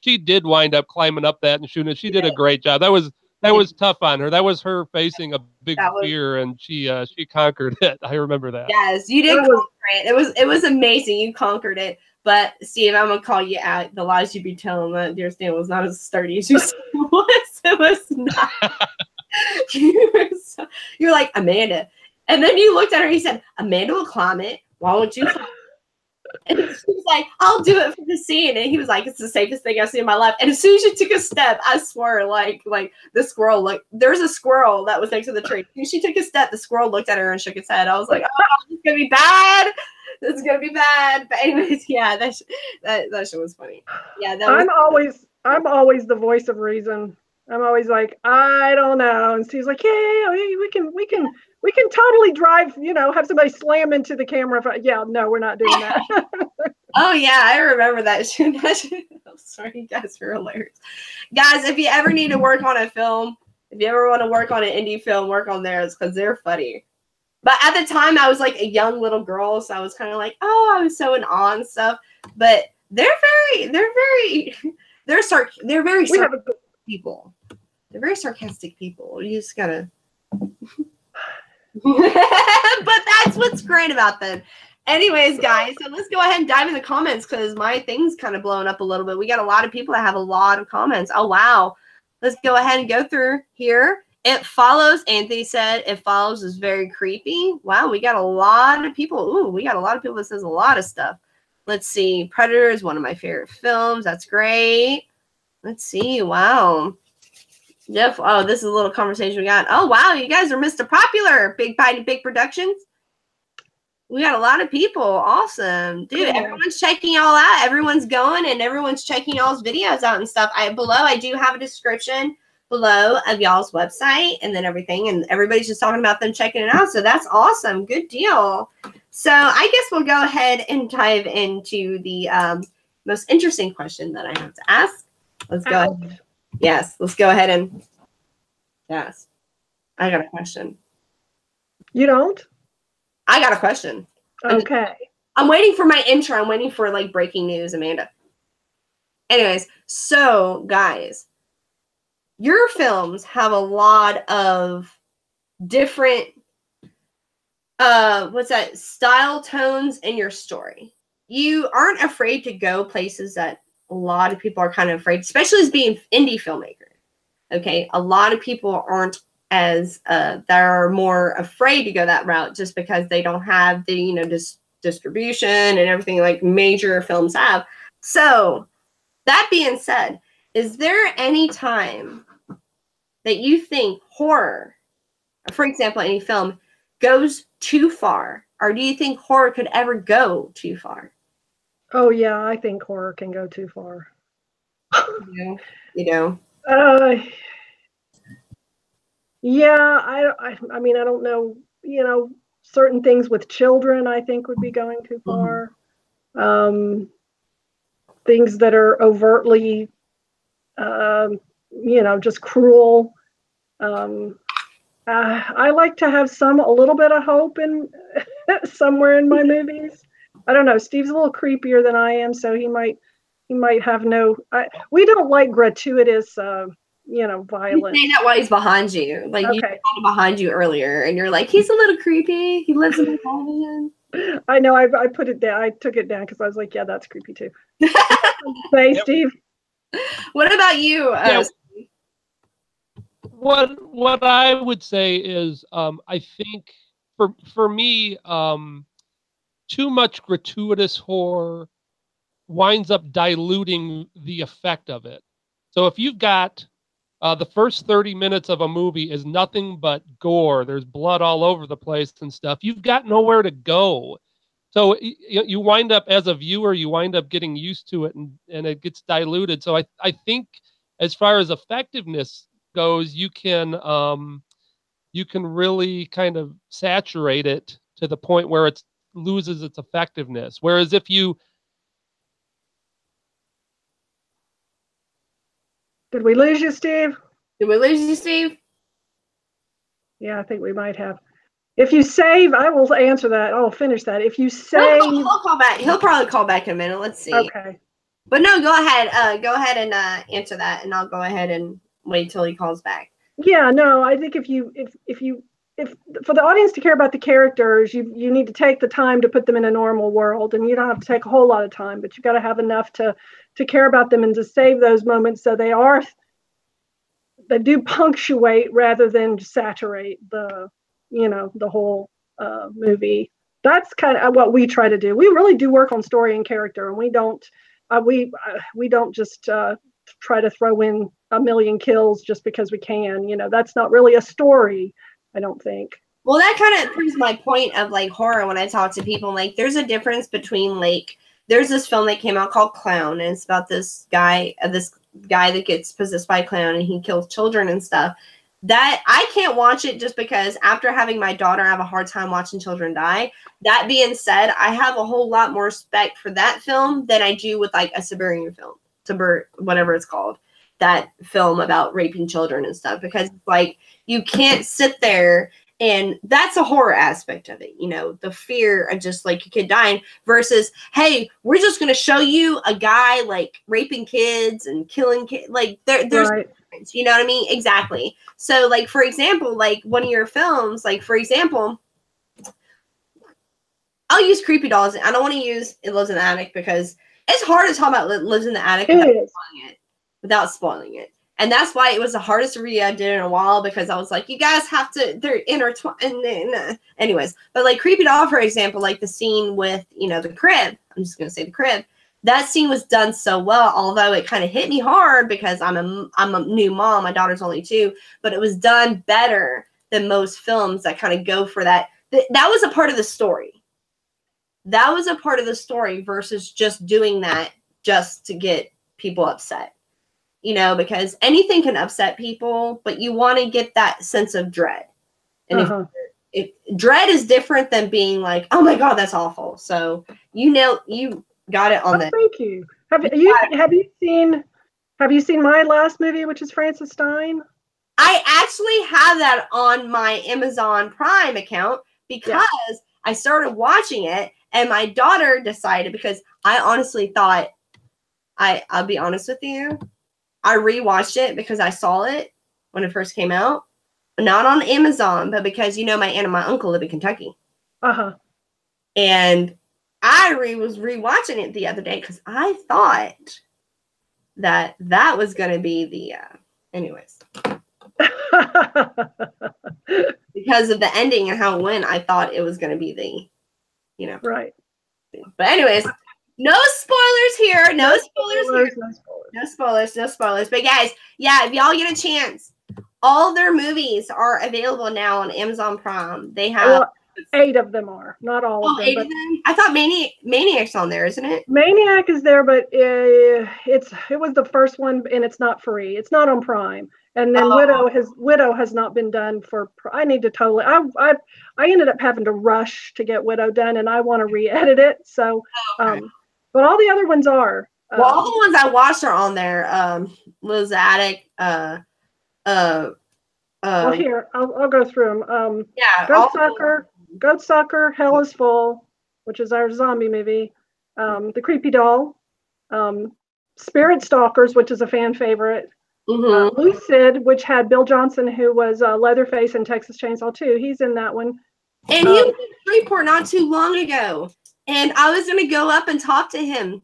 she did wind up climbing up that and shooting it. She did a great job. That was tough on her. That was her facing a big fear, and she conquered it. I remember that. Yes, you did conquer it. It was amazing. You conquered it. But Steve, I'm gonna call you out. The lies you be telling, that deer stand was not as sturdy as you said it was. It was not. You're like, Amanda. And then you looked at her and he said, Amanda will climb it. Why won't you climb it? And she was like, I'll do it for the scene. And he was like, it's the safest thing I've seen in my life. And as soon as she took a step, I swear, like the squirrel, like there's a squirrel that was next to the tree. When she took a step, the squirrel looked at her and shook its head. I was like, oh, it's gonna be bad. This is gonna be bad. But anyways, yeah, that shit was funny. Yeah, I'm always the voice of reason. I'm always like, I don't know, and Steve's like, yeah, we can totally drive, have somebody slam into the camera. Yeah, no, we're not doing that. Oh yeah, I remember that shit. I'm sorry, you guys are hilarious. Guys, if you ever need to work on a film, if you ever want to work on an indie film, work on theirs because they're funny. But at the time, I was like a young little girl, so I was kind of like, oh, I was so in awe and stuff. But they're very sarcastic people. They're very sarcastic people. You just gotta. But that's what's great about them. Anyways, guys, so let's go ahead and dive in the comments because my thing's kind of blowing up a little bit. We got a lot of people that have a lot of comments. Oh wow. Let's go ahead and go through here. It follows, Anthony said, it follows is very creepy. Wow, we got a lot of people. Ooh, we got a lot of people that says a lot of stuff. Let's see. Predator is one of my favorite films. That's great. Let's see. Wow. Jeff, oh, this is a little conversation we got. Oh, wow, you guys are Mr. Popular. Big Bite Big Productions. We got a lot of people. Awesome. Dude, everyone's checking y'all out. Everyone's going and everyone's checking y'all's videos out and stuff. Below, I do have a description below of y'all's website and then everything. And everybody's just talking about them checking it out. So that's awesome. Good deal. So I guess we'll go ahead and dive into the most interesting question that I have to ask. Let's go ahead. Yes, let's go ahead and yes. I got a question. You don't? I got a question. Okay. I'm waiting for my intro. I'm waiting for like breaking news, Amanda. Anyways, so guys, your films have a lot of different style tones in your story. You aren't afraid to go places that a lot of people are kind of afraid, especially as being indie filmmaker. Okay, a lot of people aren't as they're more afraid to go that route just because they don't have the distribution and everything like major films have. So that being said, is there any time that you think horror, for example, any film goes too far, or do you think horror could ever go too far? Oh yeah, I think horror can go too far. Yeah, I mean, I don't know, certain things with children I think would be going too far. Things that are overtly, just cruel. I like to have a little bit of hope in somewhere in my movies. I don't know. Steve's a little creepier than I am, so he might have no. We don't like gratuitous, violence. You say that while he's behind you, like you had behind you earlier, and you're like, he's a little creepy. He lives in the television. I know. I put it down. I took it down because I was like, yeah, that's creepy too. Say, Steve. What about you? What I would say is, I think for me, too much gratuitous horror winds up diluting the effect of it. So if you've got The first 30 minutes of a movie is nothing but gore. There's blood all over the place and stuff. You've got nowhere to go. So you wind up, as a viewer, you wind up getting used to it, and it gets diluted. So I think as far as effectiveness goes, you can really kind of saturate it to the point where it loses its effectiveness. Whereas if you... Did we lose you, Steve? Did we lose you, Steve? Yeah, I think we might have. If you save, I will answer that. I'll finish that. If you save, He'll call back. He'll probably call back in a minute. Let's see. Okay. But no, go ahead. Go ahead and answer that, and I'll go ahead and wait till he calls back. Yeah, no, I think if for the audience to care about the characters, you need to take the time to put them in a normal world, and you don't have to take a whole lot of time, but you've got to have enough to care about them and to save those moments so they do punctuate rather than saturate the whole movie. That's kind of what we try to do. We really do work on story and character, and we don't just try to throw in a million kills just because we can. That's not really a story, I don't think. Well, that kind of proves my point of like horror when I talk to people. Like, there's a difference between there's this film that came out called Clown, and it's about this guy that gets possessed by a clown and he kills children and stuff. That I can't watch it just because after having my daughter, I have a hard time watching children die. That being said, I have a whole lot more respect for that film than I do with like a Siberian film, whatever it's called, that film about raping children and stuff, because like you can't sit there, and that's a horror aspect of it, the fear of just like a kid dying versus, hey, we're just going to show you a guy like raping kids and killing kids. Like there's Right. You know what I mean? Exactly. So like, for example, like one of your films, like for example, I'll use Creepy Dolls. I don't want to use It Lives in the Attic because it's hard to talk about Lives in the Attic without spoiling it. And that's why it was the hardest review I did in a while, because I was like, you guys have to, they're intertwined. Anyways, but like Creepy Doll, for example, like the scene with, the crib, I'm just going to say the crib, that scene was done so well, although it kind of hit me hard because I'm a new mom. My daughter's only 2, but it was done better than most films that kind of go for that. That was a part of the story. That was a part of the story versus just doing that just to get people upset. Because anything can upset people, but you want to get that sense of dread. And if dread is different than being like, oh my God, that's awful. So, you got it on that. Thank you. Have you seen my last movie, which is Francis Stein? I actually have that on my Amazon Prime account because I started watching it and my daughter decided, because I honestly thought, I'll be honest with you, I rewatched it because I saw it when it first came out. Not on Amazon, but because, my aunt and my uncle live in Kentucky. And I was rewatching it the other day because I thought that was going to be the, anyways. Because of the ending and how it went, I thought it was going to be the, Right. But anyways, no spoilers here. No spoilers. No spoilers. But guys, if y'all get a chance, all their movies are available now on Amazon Prime. They have 8 of them are, not all of them. 8 of them? I thought Maniac's on there, isn't it? Maniac is there, but it was the first one, and it's not free. It's not on Prime. And then Widow has not been done for. I need to totally. I ended up having to rush to get Widow done, and I want to re-edit it. So, but all the other ones are. Well, all the ones I watched are on there. Liz Attic. Well, here I'll go through them. Yeah. Goatsucker, Hell is Full, which is our zombie movie. The Creepy Doll. Spirit Stalkers, which is a fan favorite. Lucid, which had Bill Johnson, who was Leatherface in Texas Chainsaw 2. He's in that one. And he was in Freeport not too long ago. And I was going to go up and talk to him.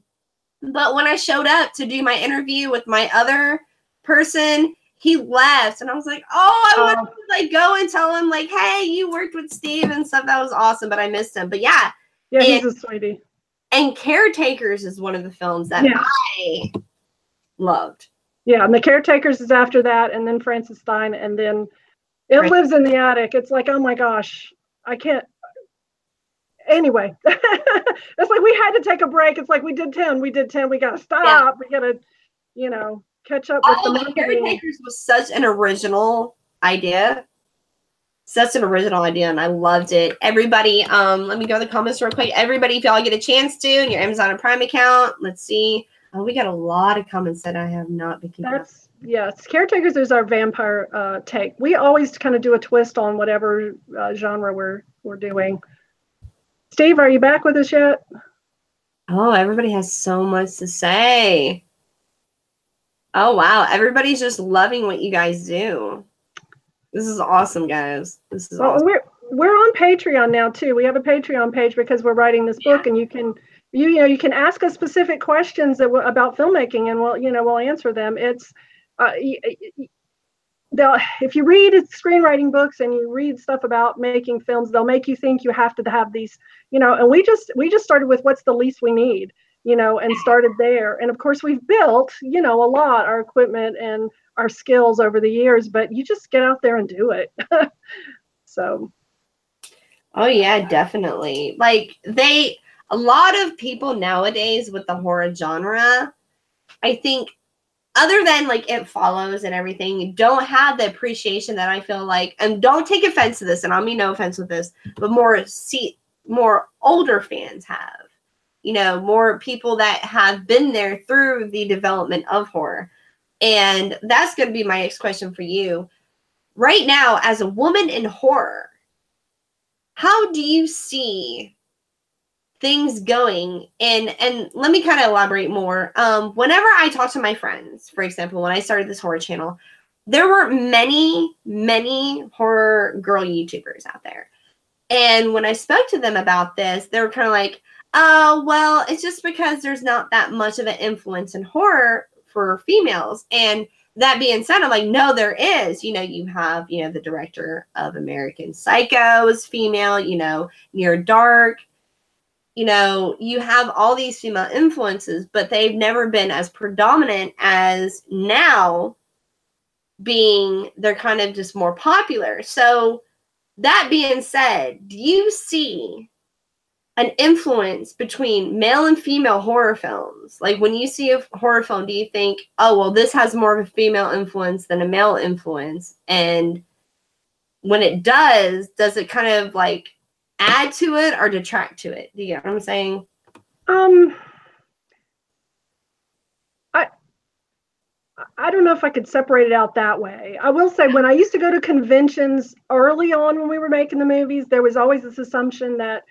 But when I showed up to do my interview with my other person, he left. And I was like, I wanted to go and tell him, hey, you worked with Steve and stuff. That was awesome. But I missed him. But yeah, he's a sweetie. And Caretakers is one of the films that I loved. Yeah, and The Caretakers is after that, and then Frankenstein, and then It Lives in the Attic. It's like, oh my gosh, I can't. Anyway, it's like we had to take a break. It's like we did 10, we got to stop. Yeah. We got to, catch up with the marketing. Caretakers was such an original idea. And I loved it. Everybody, let me go to the comments real quick. Everybody, if y'all get a chance to, in your Amazon and Prime account, let's see. Oh, we got a lot of comments that I have not been keeping up. Yes, Caretakers is our vampire take. We always kind of do a twist on whatever genre we're doing. Steve, are you back with us yet? Oh, everybody has so much to say. Oh, wow. Everybody's just loving what you guys do. This is awesome, guys. This is awesome. We're on Patreon now too. We have a Patreon page because we're writing this book, and you can ask us specific questions about filmmaking, and we'll answer them. It's if you read screenwriting books and you read stuff about making films, they'll make you think you have to have these, and we just started with what's the least we need, and started there. And of course we've built, a lot, our equipment and our skills over the years, but you just get out there and do it. So. Oh yeah, definitely. Like a lot of people nowadays with the horror genre, I think, other than like It Follows and everything, don't have the appreciation that I feel like, and don't take offense to this, and I mean no offense with this, but more older fans have, more people that have been there through the development of horror. And that's going to be my next question for you. Right now, as a woman in horror, how do you see things going? And let me kind of elaborate more. Whenever I talk to my friends, for example, when I started this horror channel, there were many, many horror girl YouTubers out there. And when I spoke to them about this, they were kind of like, oh, well, it's just because there's not that much of an influence in horror for females. And that being said, I'm like, no, there is. You have, the director of American Psycho is female, Near Dark. You have all these female influences, but they've never been as predominant as now, being they're kind of just more popular. So that being said, do you see an influence between male and female horror films? Like when you see a horror film, do you think, oh, well, this has more of a female influence than a male influence? And when it does it kind of like add to it or detract to it? Do you get what I'm saying? I don't know if I could separate it out that way. I will say, when I used to go to conventions early on when we were making the movies, there was always this assumption that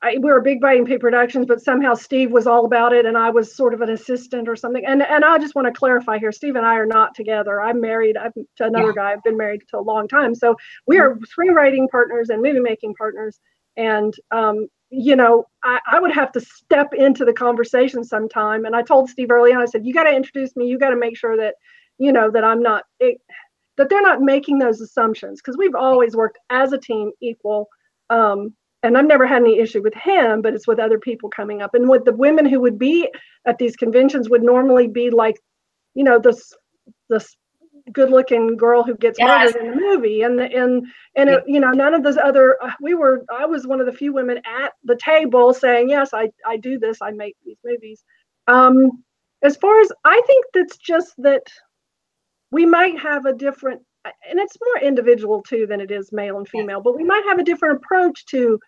we were Big Biting Pig Productions, but somehow Steve was all about it and I was sort of an assistant or something. And I just want to clarify here, Steve and I are not together. I'm married to another guy. I've been married to a long time. So we are screenwriting partners and movie making partners. And, I would have to step into the conversation sometime. And I told Steve early on, I said, you got to introduce me. You got to make sure that, that I'm not, that they're not making those assumptions, because we've always worked as a team equal. And I've never had any issue with him, but it's with other people coming up. And with the women who would be at these conventions would normally be like, this good-looking girl who gets murdered in the movie, and it, none of those other. I was one of the few women at the table saying, yes, I do this. I make these movies. As far as, I think that's just that we might have a different, and it's more individual too than it is male and female, but we might have a different approach to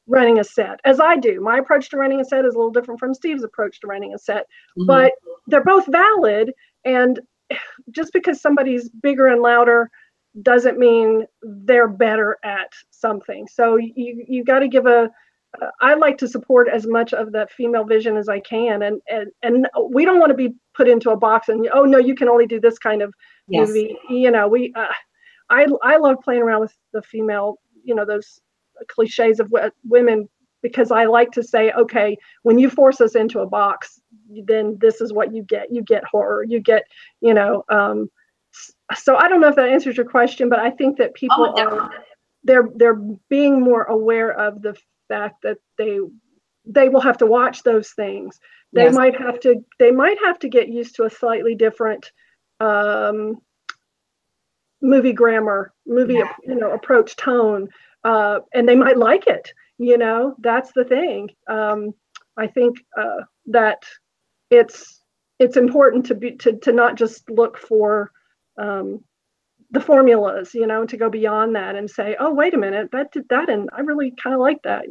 running a set, as I do. My approach to running a set is a little different from Steve's approach to running a set, but they're both valid. And just because somebody's bigger and louder doesn't mean they're better at something. So you got to give I like to support as much of that female vision as I can. And we don't want to be put into a box and, oh no, you can only do this kind of movie. I love playing around with the female, those cliches of women, because I like to say, okay, when you force us into a box, then this is what you get. You get horror. You get, so I don't know if that answers your question, but I think that people they're being more aware of the fact that they will have to watch those things. They might have to get used to a slightly different movie grammar, movie approach, tone, and they might like it. That's the thing. I think that it's important to not just look for the formulas, to go beyond that and say, oh, wait a minute, that did that, and I really kind of like that.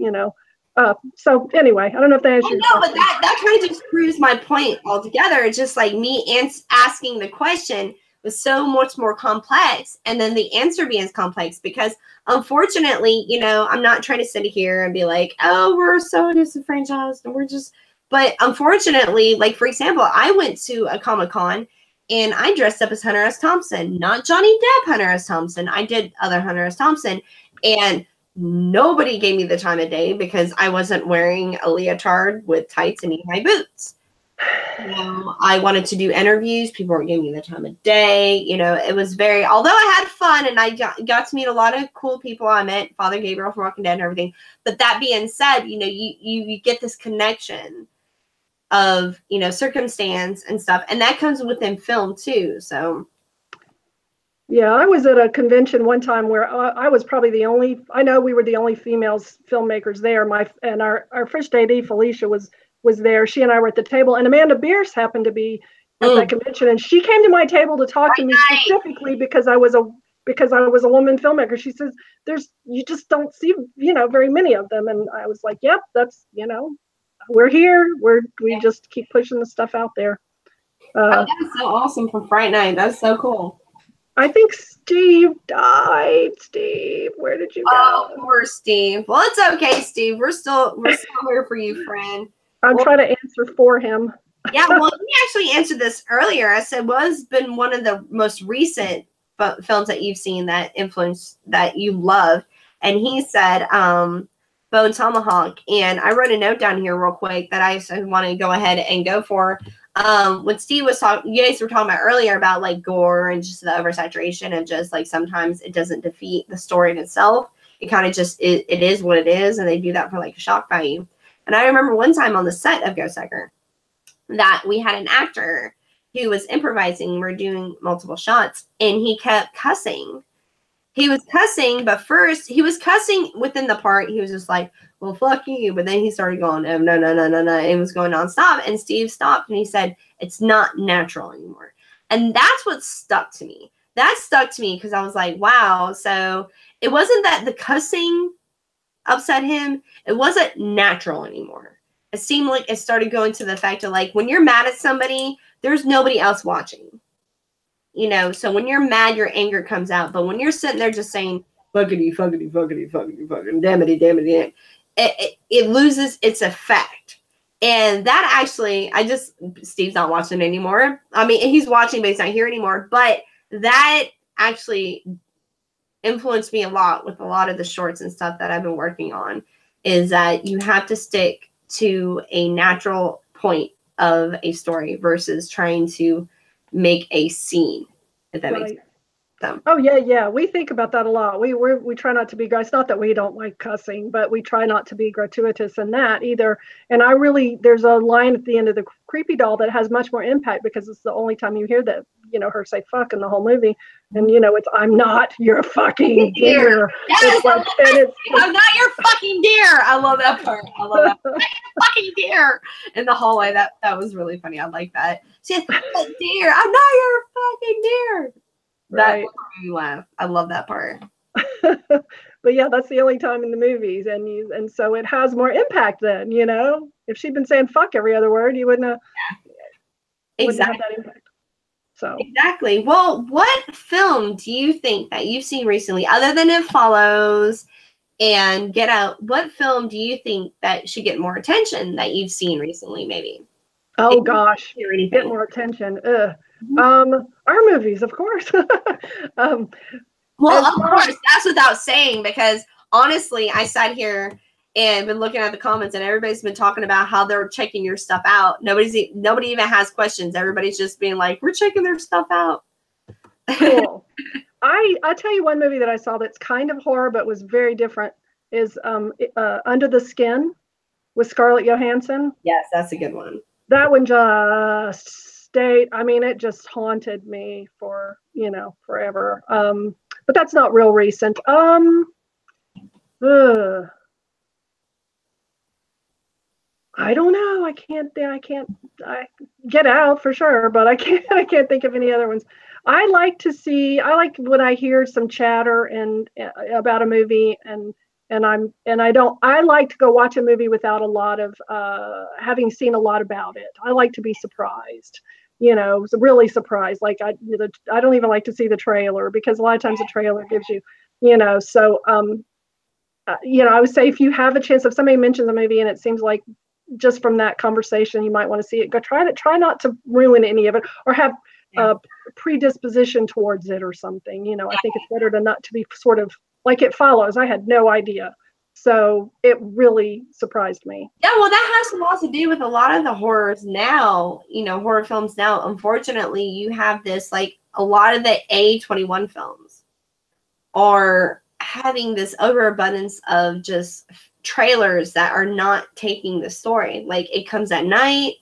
So anyway, I don't know if that answers your question. But that kind of just proves my point altogether. It's just like me asking the question was so much more complex, and then the answer being complex, because unfortunately, I'm not trying to sit here and be like, oh, we're so disenfranchised and we're just, but unfortunately, like, for example, I went to a Comic-Con and I dressed up as Hunter S. Thompson, not Johnny Depp Hunter S. Thompson. I did other Hunter S. Thompson, and nobody gave me the time of day because I wasn't wearing a leotard with tights and knee-high boots. I wanted to do interviews. People weren't giving me the time of day. It was very, although I had fun and I got to meet a lot of cool people. I met Father Gabriel from Walking Dead and everything. But that being said, you get this connection of, circumstance and stuff. And that comes within film too. So. Yeah, I was at a convention one time where I was probably the only, I know we were the only females filmmakers there. And our first AD, Felicia, was there. She and I were at the table, and Amanda Bierce happened to be at that convention, and she came to my table to talk to me specifically because I was a woman filmmaker. She says, you just don't see, very many of them. And I was like, yep, that's, we're here. We just keep pushing the stuff out there. That was so awesome from Fright Night. That's so cool. I think Steve died. Steve, where did you go? Oh, poor Steve. Well, it's okay, Steve. We're still here for you, friend. I'm trying to answer for him. Yeah, well, he actually answered this earlier. I said, what has been one of the most recent films that you've seen that influenced, that you love? And he said, Bone Tomahawk. And I wrote a note down here real quick that I want to go ahead and go for. When Steve was talking, you guys were talking about earlier about like gore and just the oversaturation, and just like sometimes it doesn't defeat the story in itself. It kind of just, it is what it is. And they do that for like a shock value. And I remember one time on the set of Ghost Sucker that we had an actor who was improvising. We're doing multiple shots, and he kept cussing. He was cussing, but first he was cussing within the part. He was just like, well, fuck you. But then he started going, oh, no. It was going nonstop. And Steve stopped and he said, it's not natural anymore. And that's what stuck to me. That stuck to me because I was like, wow. So it wasn't that the cussing upset him. It wasn't natural anymore. It seemed like it started going to the fact of like, when you're mad at somebody, there's nobody else watching. So when you're mad, your anger comes out. But when you're sitting there just saying, fuckity, damnity, it loses its effect. And that actually, Steve's not watching anymore. I mean, he's watching, but he's not here anymore. But that actually influenced me a lot with a lot of the shorts and stuff that I've been working on, is that you have to stick to a natural point of a story versus trying to make a scene, if that makes sense. Oh yeah, we think about that a lot. We try not to be, it's not that we don't like cussing, but we try not to be gratuitous in that either. And there's a line at the end of the Creepy Doll that has much more impact because it's the only time you hear that, her say fuck in the whole movie. And it's, I'm not your fucking deer. Yes, I'm not your fucking deer. I love that part. I'm not your fucking deer in the hallway. That was really funny. I like that. She said, deer. I'm not your fucking deer. That made me laugh. I love that part. But yeah, that's the only time in the movies, and so it has more impact then. If she'd been saying fuck every other word, you wouldn't have have that impact. So exactly. Well, what film do you think that you've seen recently, other than It Follows and Get Out? What film do you think that should get more attention that you've seen recently? Maybe. Oh gosh, get more attention. Our movies, of course. Well, of course, that's without saying, because honestly, I sat here and been looking at the comments, and everybody's been talking about how they're checking your stuff out. Nobody even has questions. Everybody's just being like, we're checking their stuff out. Cool. I'll tell you one movie that I saw that's kind of horror but was very different is Under the Skin with Scarlett Johansson. Yes, that's a good one. That one just State. I mean, it just haunted me for, forever. But that's not real recent. I don't know. I Get Out for sure, but I can't think of any other ones. I like when I hear some chatter about a movie I like to go watch a movie without a lot of having seen a lot about it. I like to be surprised, really surprised. Like I don't even like to see the trailer, because a lot of times the trailer gives you, so I would say, if you have a chance, if somebody mentions a movie and it seems like just from that conversation you might want to see it, try not to ruin any of it, or have a predisposition towards it or something. I think it's better to be sort of like It Follows. I had no idea, so it really surprised me. Yeah, well, that has a lot to do with a lot of the horrors now, horror films now. Unfortunately, you have this, like, a lot of the A21 films are having this overabundance of just trailers that are not taking the story. Like, It Comes at Night,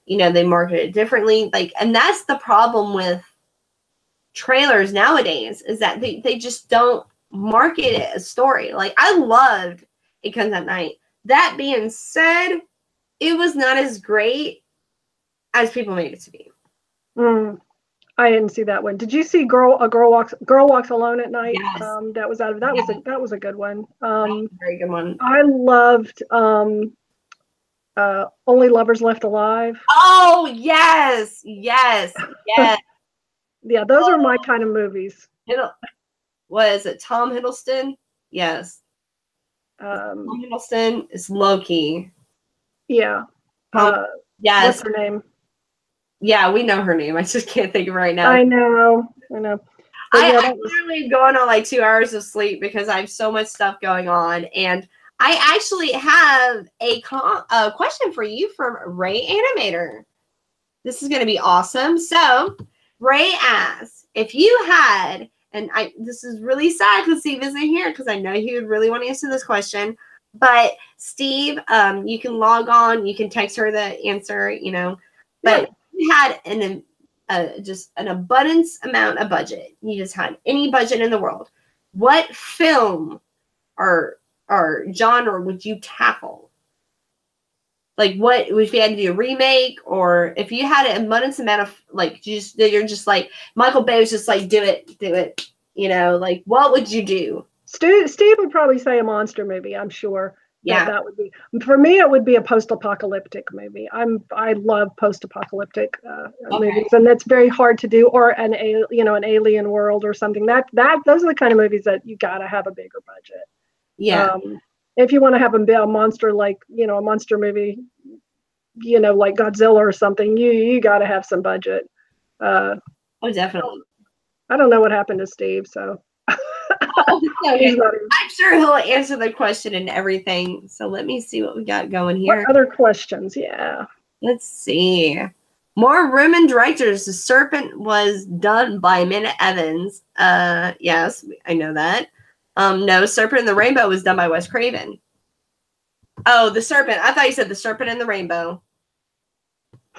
they market it differently. Like, and that's the problem with trailers nowadays, is that they just don't market it as story. Like, I loved It Comes at Night. That being said, it was not as great as people made it to be. I didn't see that one. Did you see Girl Walks Alone at Night? Yes. That was a good one. Very good one. I loved Only Lovers Left Alive. Oh, yes. Yeah, those are my kind of movies. Was it Tom Hiddleston? Yes. Tom Hiddleston is Loki. Yeah. Yes. What's her name? Yeah, we know her name. I just can't think of it right now. I know. I'm literally going on like 2 hours of sleep because I have so much stuff going on. And I actually have a question for you from Ray Animator. This is going to be awesome. So Ray asks, if you had, and this is really sad because Steve isn't here, because I know he would really want to answer this question. But Steve, you can log on, you can text her the answer, But if you had just an abundance amount of budget, you just had any budget in the world, what film or genre would you tackle? Like, what if you had to do a remake, or if you had an abundance amount of, like, you're just like Michael Bay was just like, do it, like, what would you do? Steve would probably say a monster movie, I'm sure. Yeah, that would be, for me, it would be a post-apocalyptic movie. I love post-apocalyptic movies, and that's very hard to do, or an alien world or something. Those are the kind of movies that you gotta have a bigger budget. Yeah. If you want to have a monster, like, a monster movie, like Godzilla or something, you got to have some budget. Oh, definitely. I don't know what happened to Steve, so. Okay. I'm sure he'll answer the question and everything. So let me see what we got going here. What other questions? Yeah. Let's see. More room and directors. The Serpent was done by Amanda Evans. Yes, I know that. No, Serpent and the Rainbow was done by Wes Craven. Oh, The Serpent. I thought you said The Serpent and the Rainbow.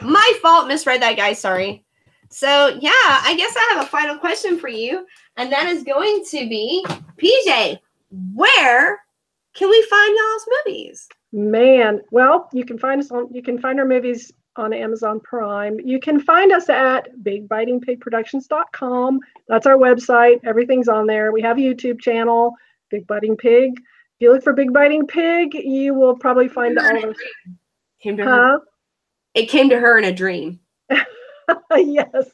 My fault. Misread that, guy. Sorry. So, yeah, I guess I have a final question for you. And that is going to be, PJ, where can we find y'all's movies? Man, well, you can find our movies on Amazon Prime. You can find us at bigbitingpigproductions.com. That's our website. Everything's on there. We have a YouTube channel, Big Biting Pig. If you look for Big Biting Pig, you will probably find all of us. It came to her in a dream. Yes.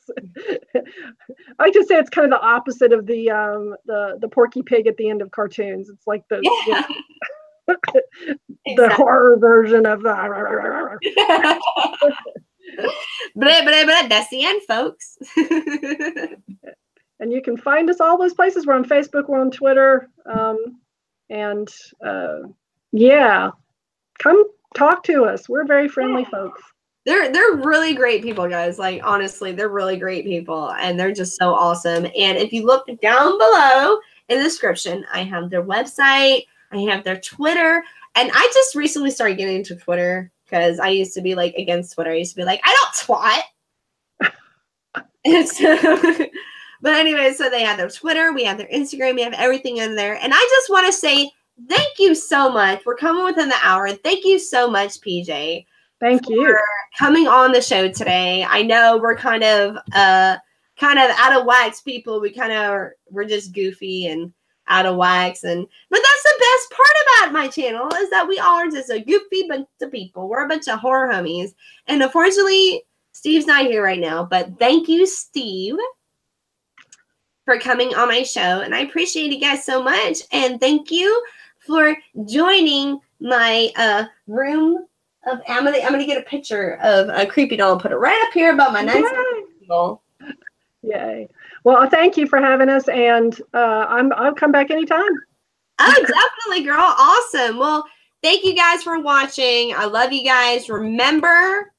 I just say it's kind of the opposite of the Porky Pig at the end of cartoons. It's like the the horror version of the. That's the end, folks. And you can find us all those places. We're on Facebook. We're on Twitter. Yeah, come talk to us. We're very friendly folks. They're really great people, guys. Like, honestly, they're really great people, and they're just so awesome. And if you look down below in the description, I have their website, I have their Twitter, and I just recently started getting into Twitter because I used to be like against Twitter. I used to be like, I don't twat. And so, but anyway, so they have their Twitter, we have their Instagram, we have everything in there. And I just want to say thank you so much. We're coming within the hour. Thank you so much, PJ. Thank you. Coming on the show today. I know we're kind of out of wax people. We're just goofy and out of wax, but that's the best part about my channel is that we are just a goofy bunch of people. We're a bunch of horror homies. And unfortunately, Steve's not here right now, but thank you, Steve, for coming on my show. And I appreciate you guys so much. And thank you for joining my room of I'm gonna get a picture of a creepy doll and put it right up here above my nice table. Yay. Well, thank you for having us, and I'll come back anytime. Oh, definitely, girl. Awesome. Well, thank you guys for watching. I love you guys. Remember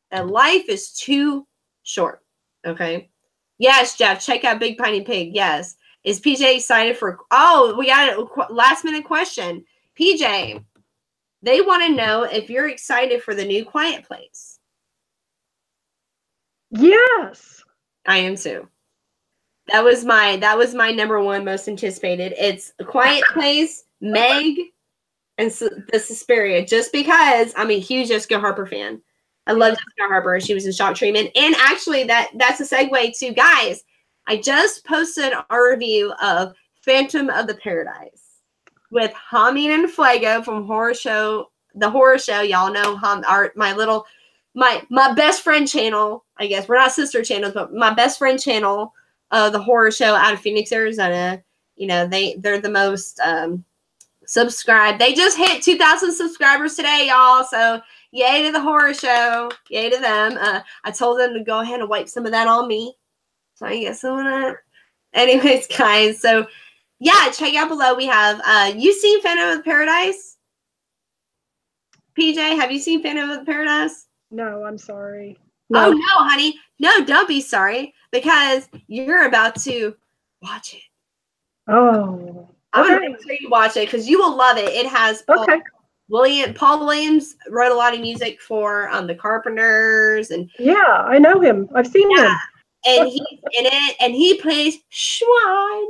that life is too short. Okay. Yes, Jeff, check out Big Piney Pig. Yes. Is PJ excited for, we got a last minute question. PJ, they want to know if you're excited for the new Quiet Place. Yes. I am too. That was my number one most anticipated. It's A Quiet Place, Meg, and the Suspiria. Just because I'm a huge Jessica Harper fan. I love Jessica Harper. She was in Shock Treatment. And actually, that's a segue to, guys, I just posted a review of Phantom of the Paradise with Hameen and Fuego from The Horror Show. Y'all know my best friend channel. I guess we're not sister channels, but my best friend channel, The Horror Show out of Phoenix, Arizona. You know, they're the most subscribed. They just hit 2,000 subscribers today, y'all. So yay to The Horror Show. Yay to them. I told them to go ahead and wipe some of that on me. So I guess I'm gonna. Anyways, guys. So yeah, check out below. We have you seen Phantom of the Paradise? PJ, have you seen Phantom of the Paradise? No, I'm sorry. No. Oh, no, honey. No, don't be sorry, because you're about to watch it. Oh. I'm going to make sure you watch it because you will love it. It has Paul Williams wrote a lot of music for the Carpenters. And yeah, I know him. I've seen him. And he's in it, and he plays Schwein.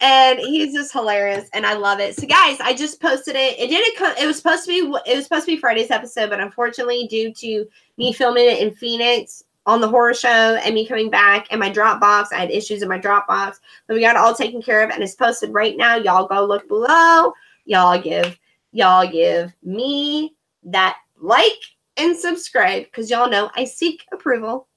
And he's just hilarious, and I love it. So, guys, I just posted it. It didn't come. It was supposed to be Friday's episode, but unfortunately, due to me filming it in Phoenix on The Horror Show and me coming back and my Dropbox, I had issues in my Dropbox, but we got it all taken care of, and it's posted right now. Y'all go look below. Y'all give me that like and subscribe because y'all know I seek approval.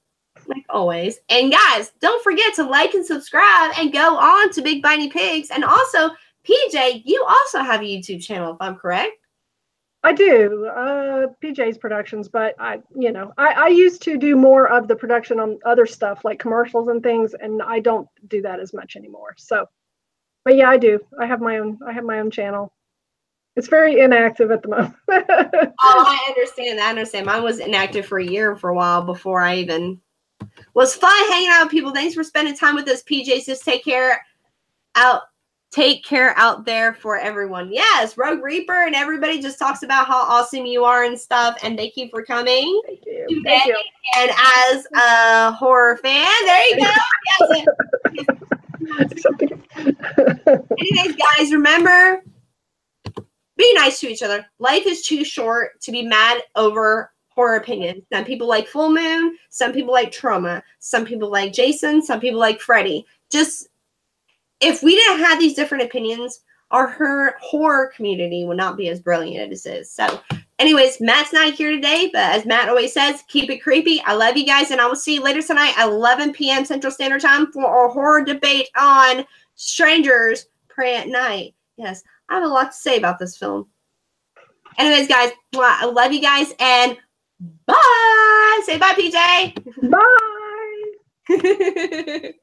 Like always. And guys, don't forget to like and subscribe and go on to Big Piney Pigs. And also, PJ, you also have a YouTube channel, if I'm correct. I do. PJ's Productions, but I used to do more of the production on other stuff like commercials and things, and I don't do that as much anymore. So, but yeah, I do. I have my own channel. It's very inactive at the moment. Oh, I understand. I understand. Mine was inactive for a year for a while before I even was fun hanging out with people. Thanks for spending time with us, PJs. Just take care out there for everyone. Yes, Rogue Reaper and everybody just talks about how awesome you are and stuff. And thank you for coming. Thank you. Today. Thank you. And as a horror fan, there you go. Yes. Anyways, guys, remember, be nice to each other. Life is too short to be mad over horror opinions. Some people like Full Moon, some people like Trauma, some people like Jason, some people like Freddy. Just, if we didn't have these different opinions, our horror community would not be as brilliant as it is. So, anyways, Matt's not here today, but as Matt always says, keep it creepy. I love you guys, and I will see you later tonight at 11 p.m. Central Standard Time for our horror debate on Strangers Pray at Night. Yes, I have a lot to say about this film. Anyways, guys, I love you guys, and bye. Say bye, PJ. Bye.